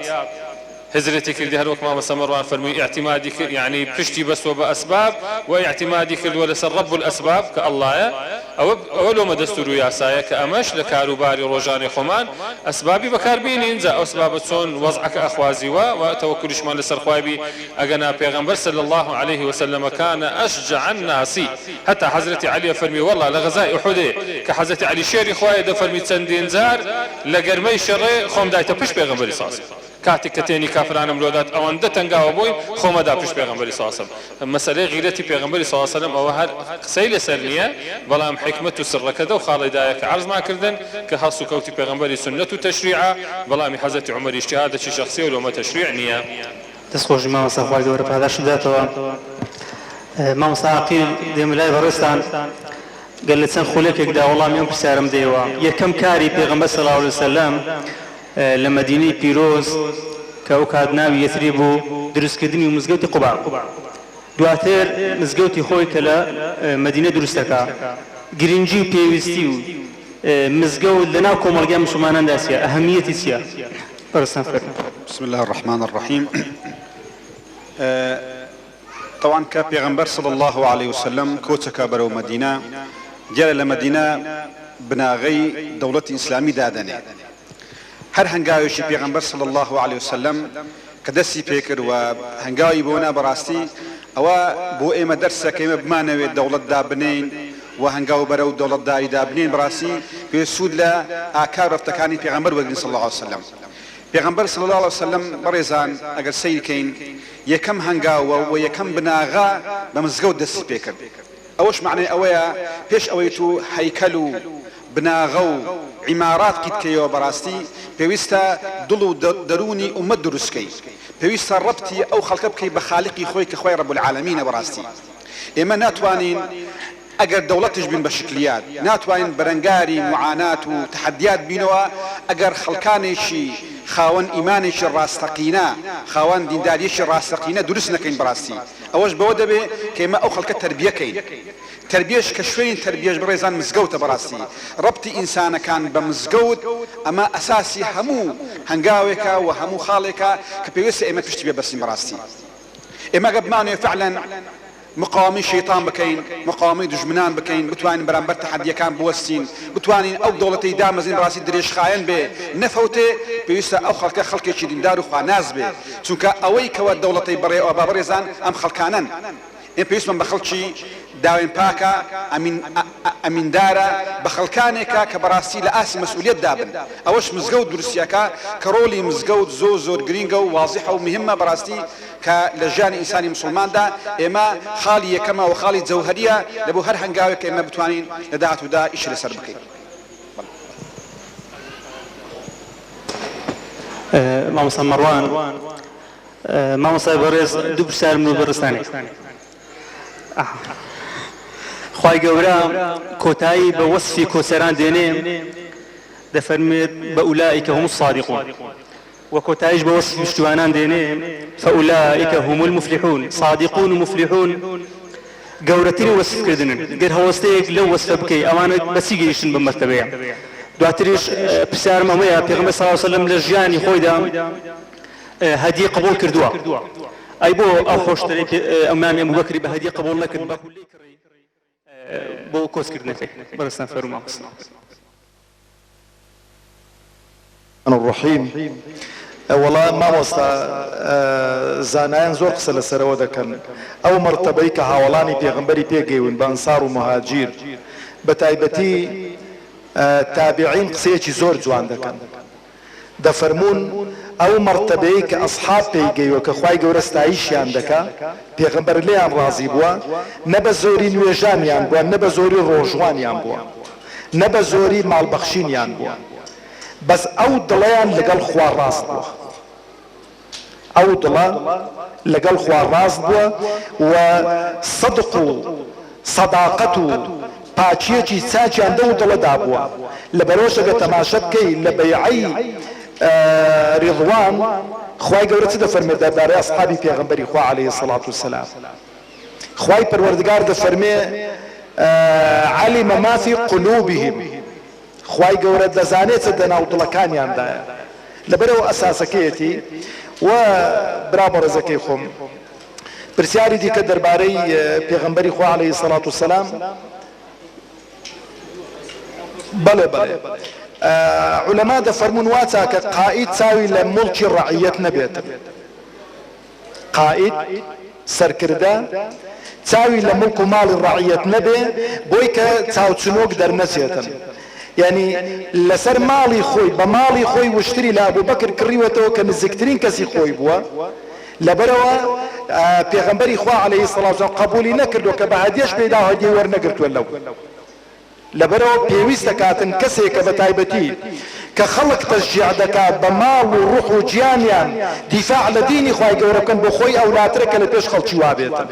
هزرتي كردي هل وكما مروان فرمي اعتمادي يعني بشتي بس وبأسباب واعتمادي كرد ولسر رب الأسباب كالله أولو ما دستور ياسايا كأمش لكاروباري روجاني خمان أسبابي بكاربين إنزا أو أسباب تسون وضعك أخوازي وتوكل شمال لسر خوابي أغنى بيغمبر صلى الله عليه وسلم كان أشجع الناس حتى حضرتي علي فرمي والله لغزاء أحدي كحضرتي علي شيري خواي دا فرمي تسندين زار لقرمي شري خوم دايتا بش بيغمبر صاصي كاتي كتيني كافران ملودات او اند تنگاو بوي خوما دا پیش پیغمبر صلی الله علیه و سلم مساله غیرتی پیغمبر صلی الله علیه و سلم او هر سیل سرنیه بلام حکمت سر کده و خالدایک عرض ما کردن که حسو کوتی پیغمبر سنت و تشریع بلام حضرت عمر اجتهاد شخصی و ما تشریع نیه تسخوش ما صفوای دور بهذا شدته ما مصاقيل دي ملاي برستان قال لي تنخولك كدا والله ما ينبسارم ديوا يا كم كاري پیغمبر صلی الله علیه و سلم لمدينة بيروز كأوكادنا يثريبو درس كدني ومزجوتي قباء دواتر مزجوتي خوي كلا مدينة درستكا جرينجي بيوستيو مزجود لنا كومرجام مسلمان داسيا أهمية سيا بسم الله الرحمن الرحيم طبعا كبيغمبر صلى الله عليه وسلم كوتكا برو مدينة جاء لمدينة بناغي دولة إسلامي دادني هر هنگاوشی پیغمبر صلی الله علیه وسلم کدسی پیکر و هنگاوی بونا براستی او بو ایمه درسه که ایمه بمانوی دولت دابنین و هنگاو برو دولت داری دابنین براستی که سود لا آکار رفتکانی پیغمبر وگرین صلی الله علیه وسلم پیغمبر صلی الله علیه وسلم بریزان اگر سیر کین یکم هنگاو و یکم بناغا بمزگو دسی پیکر اوش معنی اویا پیش اویتو حیکلو بناغو عمارات قد كيو براستي بيوستا دلو دروني أمد دروسكي بيوستا ربطي أو خلقبكي بخالقي خويك خوي رب العالمين براستي إما ناتوانين أجر دولتش بين بشكليات ناتوانين برنجاري معاناة وتحديات بينوا أجر خلقاني شي خاوەن ئیمانێکی ڕاستەقینە خاوەن دینداریەکی ڕاستەقینە دروست نەکەین بەڕاستی ئەوەش بەوە دەبێ کە ئێمە ئەو خەڵکە تەربیەکەین تربیەش کە شوێنی تربیەش بەڕێزان مزگەوتە بەڕاستی ڕەبتی ئینسانەکان بە مزگەوت ئەمە ئەساسی هەموو هەنگاوێکە و هەموو خاڵێکە کە پێویستە ئێمە پشتی بێ بەرسین بەڕاستی ئێمە گە بمانوێ فعلەن مقاومەی شەیطان بکەین مقاومەی دژمنان بکەین بتوانین بەرامبەر تەحەدیەکان بوەستین بتوانین ئەو دەوڵەتەی دامەزین ڕاستی درێژخایەن بێ نەفەوتێ پێویستە ئەو خەڵکە خەڵکێکی دیندار و خواناز بێ چونکە ئەوەی کەوە دەوڵەتەی بەڕێوە با بەڕێزان ئەم خەڵکانن ئێمە پێویستمان بە خەڵکی داوێن پاکە ئەمیندارە بە خەڵکانێکە کە بەڕاستی لە ئاسی مەسئولیەت دابن ئەوەش مزگەوت دروستیەکە کە ڕۆلی مزگەوت زۆر گرینگە و واضحە و مهمە بەڕاستی کە لە ژیانی ئینسانی مسلماندا ئێمە خاڵی یەکەمە و خاڵی جەوهەریە لەبۆ هەر هەنگاوێک کە ئێمە بتوانین لە داهاتوودا ئیش لەسەر بکەین. مامۆستا مەڕوان مامۆستای بەڕێز دوو پرسیارم بەڕستانی خوای گەورە کۆتایی بە وەسفی کۆسەران دێنێ دەفەرمێت بە ئولائیکە هوم الصادقون و کۆتاییش بە وەسفی پشتیوانان دێنێ فەئولائیکە هوم المفلحون صادقون و مفلحون گەورەترین وەسفکردنن گەر هەوەستەیەک لەو وەسفە بکەی ئەوانە بەچی گەیشتن بە مەرتەبەیە دواتریش پرسیارم ئەمەیە پێغەمبەر صلی الله علیه وسلم لە ژیانی خۆیدا هەدیە قبول کردووە ئەی بۆ ئەو خۆشتری ئەمامی ئەبوبەکری بە هەدیە قبول نەکرد بە خولەی کڕی بۆ کۆسکردنەکەی بەڕستان فەرمووە الرحیم والله مامۆستا زانایان زۆر قسە لەسەرەوە دەکەن ئەو مەرتەبەی کە هاوڵانی پێغەمبەری پێگەیون بە ئەنسار و مهاجیر بە تایبەتی تابعین قسەیەکی زۆر جوان دەکەن دەفەرمون ئەو مەرتەبەی کە ئەسحاب پێیگەیوە کە خوای گەورە ستایشیان دەکا پێغەمبەر لێیان ڕازی بووە نە بە زۆری نوێژانیان بووە نە بە زۆری ڕۆژوانیان بووە نە بە زۆری ماڵبەخشینیان بووە بەس ئەو دڵەیان لەگەڵ خوا ڕاست بووە ئەو دڵە لەگەڵ خوا ڕاست بووە و صدق و صداقەت و پاچیەکی چاچیان دە و دڵەدا بووە لەبەرەوەش ئەگە تەماشە بکەی لە بەیعەی ڕضوان خوای گەورە چ دەفەرمێت دەربارەی ئەسحابی پێغەمبەری خوا عەلەیهی سەڵات وسەلام خوای پەروەردگار دەفەرمێ عەلیمە ما فی قولوبهم خوای گەورە دەزانێت چ لە ناو دڵەکانیاندایە لەبەرەوە ئەساسەکەیەتی و برا بەڕێزەکەی خۆم پرسیاری دیکە دەربارەی پێغەمبەری خوا عەلەیهی سەڵات وسەلام بەڵێ بەڵێ علەما دەفەرمون واچا کە قائید چاوی لە مڵکی ڕەعیەت نەبێت قائید سەرکردە چاوی لە مڵک و ماڵی ڕەعیەت نەبێ بۆی کە چاوچنۆک دەرنەچێتن یعنی لەسەر ماڵی خۆی بە ماڵی خۆی وشتری لە ئەبوبەکر کڕیوەتەوە کە نزیکترین کەسی خۆی بووە لەبەرەوە پێغەمبەری خوا عەلەیهی سەڵات وسەلام قبولی نەکردو کە بە هەدیەش پێدا هەدیە وەرنەگرتووە لەو لەبەرەوە پێویستە کاتن کەسێکە بە تایبەتی کە خەڵک تەشجیع دەکات بە ماڵ و ڕوح و گیانیان دیفاع لە دینی خوای گەورە بکەن بۆ خۆی ئەولاترە کە لە پێش خەڵکی وا بێتن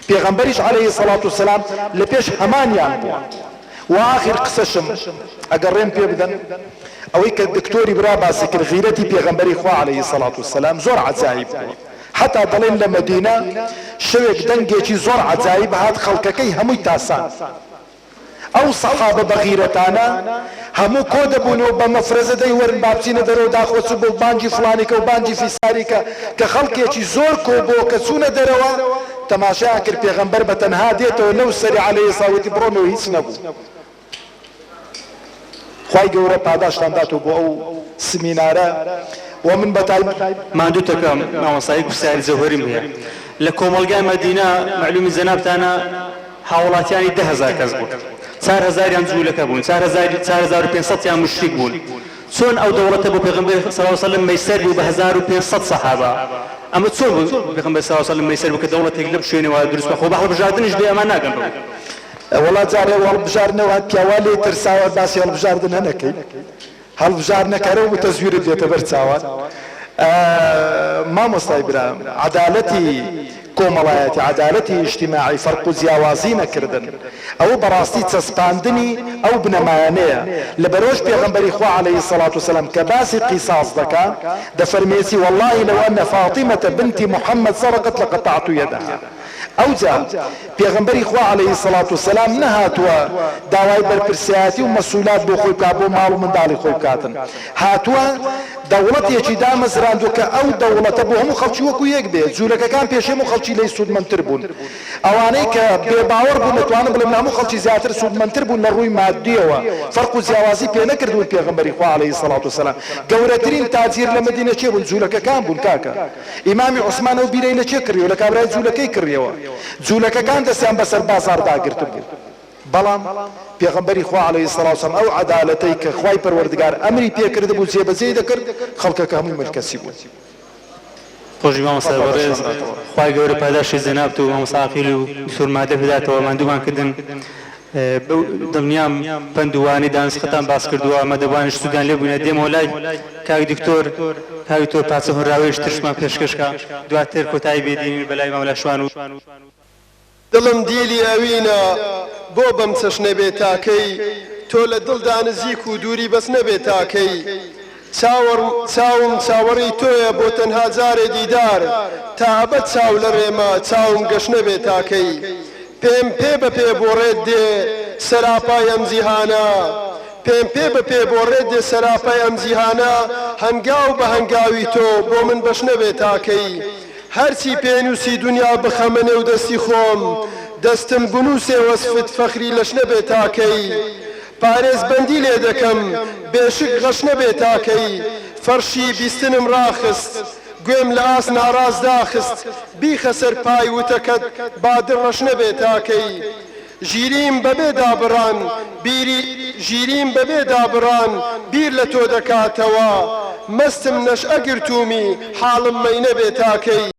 پێغەمبەریش عەلەیهی سەڵات وسەلام لە پێش هەمانیان بووە و ئاخر قسەشم ئەگەر ڕێم پێ بدەن ئەوەی کە دکتۆری برا باسی کرد غیرەتی پێغەمبەری خوا عەلەیهی سەڵات وسەلام زۆر عەجایب بووە حتا دەڵێن لە مەدینە شەوێک دەنگێکی زۆر عەجایب هات خەڵکەکەی هەمووی تاسان ئەو سەحابە بەغیرەتانە هەموو کۆ دەبوونەوە بە مەفرەزە دەی وەرن با بچینە دەرەوە داخۆچوو بۆ بانگی فڵانێکە و بانگی فیساریکە کە خەڵکێکی زۆر کۆ بۆ کە چوونە دەرەوە تەماشایان کرد پێغەمبەر بە تەنها دێتەوە لەو سەری عەلەیهی ساوەتی بڕۆنەوە هیچ نەبوو خوای گەورە پاداشتان داتەوە بۆ ئەو سمینارە و من بەتایبەت ماندوو تەکەم مامۆستایی پرسیاری جەوهەریم هەیە لە کۆمەڵگای مەدینە معلومی جەنابتانە هاوڵاتیانی 10,000 کەس بوون 4,000یان جوولەکە بوون 4,500یان مشریک بوون چۆن ئەو دەوڵەتە بۆ پێغەمبەر صلی الله علیه وسلم مەیسەر بوو بە 1,500 سەحابە ئەمە چۆن بوو پێغەمبەر صلی الله علیه وسلم مەیسەر بوو کە دەوڵەتێک لەم شوێنەوە دروست بە خۆ بە هەڵبژاردنش بێ ئەمان ناگەن وڵات جارێ هەڵبژاردنەوە پیاوا لێ ترساوە باسی هەڵبژاردن هەنەکەی هەڵبژاردنەکەرەوە بۆ تەزویرت دێتە بەر چاوان مامۆستای برام عەدالەتی کۆمەڵایەتی عەدالەتی ئیجتیماعی فەرق و جیاوازی نەکردن ئەوە بەڕاستی چەسپاندنی ئەو بنەمایانەیە لەبەرەوەش پێغەمبەری خوا عەلەیهی سەڵات وسەلام کە باسی قیساس دەکا دەفەرمێسی والله لەو ئەنە فاتیمەتە بنتی محەممەد سەرقت لەقەطعت یەدەها ئەوجا پێغەمبەری خوا عەلەیهی سەڵات وسەلام نەهاتووە داوای بەرپرسایەتی و مەسئولات بۆ خۆی بکات بۆ ماڵ و منداڵی خۆی بکاتن هاتووە دەوڵەتێکی دامەزراندووە کە ئەو دەوڵەتە بۆ هەموو خەڵکی وەکو یەک بێت جوولەکەکان پێشێم و خەڵکی لەی سوودمەندتر بوون ئەوانەی کە بێباوەڕ بوون دەتوانن بڵێن هەموو خەڵکی زیاتر سوودمەندتر بوون لە ڕووی مادیەوە فەرق و جیاوازی پێ نەکردوون پێغەمبەری خوا عەلەیهی سەڵات وسەلام گەورەترین تاجیر لە مەدینە چێ بوون جوولەکەکان بوون کاکە ئیمامی عوسمان ئەو بیرەی لە چێ کڕیەوە لە کابرای جوولەکەی کڕیەوە جوولەکەکان دەستیان بەسەر بازار داگرتر بوون بەڵام پێغەمبەری خوا عەلەیهی سەڵات وسەلام ئەو عەدالەتەی کە خوای پەروەردگار ئەمری پێکرد بوو جێبەجێی دەکرد خەڵکەکە هەمووی ملکەسی بوون خۆشی مامۆستا بەڕێز خوای گەورە پاداشی جەنابت و مامۆستا عەقیل و دکتۆر مادە بداتەوە ماندوومان کردن دڵنیام پندوانی دانسختان باس کردووە ئەمە دەبوانش سوودان لێ بووینە دێمەوە لای کاک دکتۆر پاچە هۆنراوێش ترشمان پێشکەشکە دواتر کۆتایی بێدینین بەلای مامۆلا شوان و دڵم دیلی ئەوینە بۆ بەم چەشنە بێ تاکەی تۆ لە دڵدا نزیک و دووری بەس نەبێ تاکەی چاوم چاوەڕی تۆیە بۆ تەنها جارێ دیدار تا ئەبەد چاو لە ڕێمە چاوم گەشت نەبێ تاکەی پێم پێ بە پێ بۆ ڕێت دێ سەراپای ئەم جیهانە پێم پێ بە پێ بۆ ڕێت دێ سەراپای ئەم جیهانە هەنگاو بە هەنگاوی تۆ بۆ من بەش نەبێ تاکەی هەرچی پێنووسی دنیا بخەمەنێ و دەستی خۆم دەستم بنووسێ وەسفت فەخری لەش نەبێ تاکەی پارێزبەندی لێ دەکەم بێشک غەش نەبێ تاکەی فەرشی بیستنم ڕاخست گوێم لە ئاس ناڕاز داخست بیخە سەر پای وتەکەت بادر ڕەش نەبێ تاکەی ژیریم بەبێ دابڕان بیر لە تۆ دەکاتەوە مەستم نەشئە گرتوومی حاڵم مەی نەبێ تاکەی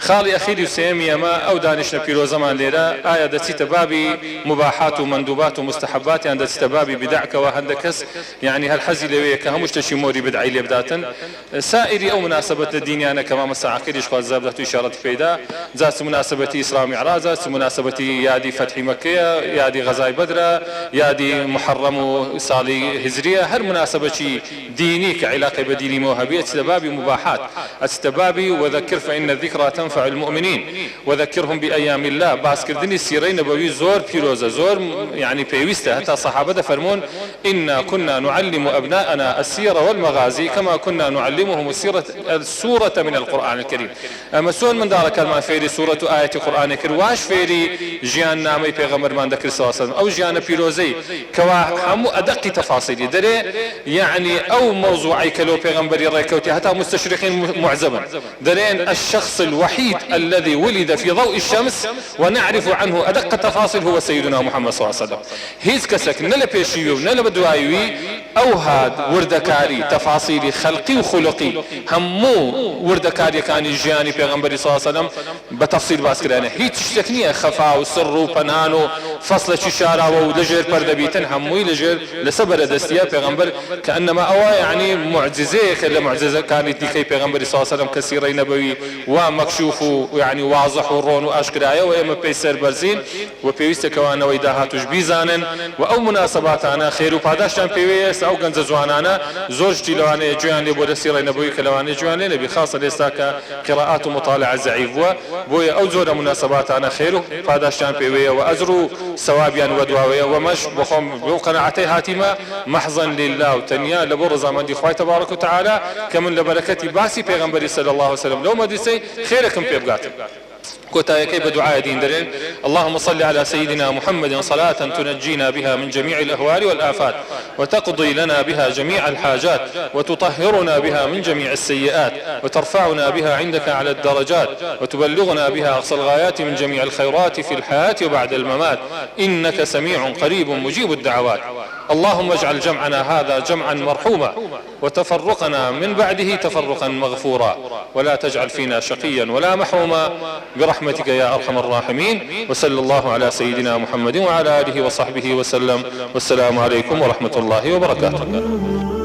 خاڵی ئەخیری و سێمی ئەمە ئەو دانیشتە پیرۆزەمان لێرە ئایا دەچیتە بابی مباحات و مندوبات و مستحباتیان دەچیتە بابی بدعکەوە هەندێک کەس یعنی هەر حەزی لەوەیە کە هەموو شتێکی مۆری بدعی لێ بداتن سائری ئەو مناسبەت لە دینیانە کە مامۆستا عاقیلیش خوازا بدات و ئیشارەتی پێدا جاچ مناسبەتی ئیسرا و میعراجە چ مناسبەتی یادی فەتحی مەکەیە یادی غەزای بەدرە یادی محەڕەم و ساڵی هجریە هەر مناسبەتی دینی کە علاقەی بە دینی مۆهەبی ئەچیتە بابی مباحات ئەچیتە بابی وذكر فإن الذكرى تنفع المؤمنين وذكرهم بأيام الله باسكردني سيري نبوي زور بيروزة زور يعني بيويسته حتى صحابة فرمون إنا كنا نعلم أبناءنا السيرة والمغازي كما كنا نعلمهم السورة من القرآن الكريم أما سون من دارك ما فيري سورة آية القرآن الكريم واش فيري جيان نامي بيغمر من ذكر صلى الله عليه وسلم أو جيان بيروزي كوا همو أدق تفاصيلي دري يعني أو موضوعي كلو بيغمبري ريكوتي حتى مستشرقين معزبا درين الشخص الوحيد الذي ولد في ضوء الشمس ونعرف عنه أدق التفاصيل هو سيدنا محمد صلى الله عليه وسلم هيز كسك نلا بيشيو نلا بدوايوي أو هاد وردكاري تفاصيل خلقي وخلقي همو وردكاري كان جياني بيغمبري صلى الله عليه وسلم بتفصيل باسكرانه هيت شتكنية خفاء وسر وبنانو فصل ششارة ولجر بردبيتن هموي لجر لسبر دستيا بيغمبر كأنما أوا يعني معجزة كلا معجزة كانت ديكي بيغمبري صلى الله عليه وسلم كسيري نبوي ومكشوف يعني واضح ورون وأشكرايا وإما بيسر برزين وبيويست كوانا ويداهاتوش بيزانن وأو مناسبات أنا خير وباداشتان بيويس أو جنز زوانانا زوجتي لواني جوان لي بود سيري نبوي كلواني جوان لي نبي خاصة ليستاكا قراءات ومطالعة زعيف بويا أو زور مناسبات أنا خير وباداشتان بيويا وأزرو ثوابيان ودواويا ومش بخم بقناعتي هاتما محضا لله وتنيا لبر زمان دي خوي تبارك وتعالى كمن لبركتي باسي بيغمبري صلى الله عليه وسلم لو ما ديسي خيركم بيبقاتم كوتا كيف دعاء دين درين اللهم صل على سيدنا محمد صلاة تنجينا بها من جميع الأهوال والآفات وتقضي لنا بها جميع الحاجات وتطهرنا بها من جميع السيئات وترفعنا بها عندك على الدرجات وتبلغنا بها أقصى الغايات من جميع الخيرات في الحياة وبعد الممات إنك سميع قريب مجيب الدعوات اللهم اجعل جمعنا هذا جمعا مرحوما وتفرقنا من بعده تفرقا مغفورا ولا تجعل فينا شقيا ولا محروما برحمتك يا أرحم الراحمين وصلى الله على سيدنا محمد وعلى آله وصحبه وسلم والسلام عليكم ورحمة الله وبركاته.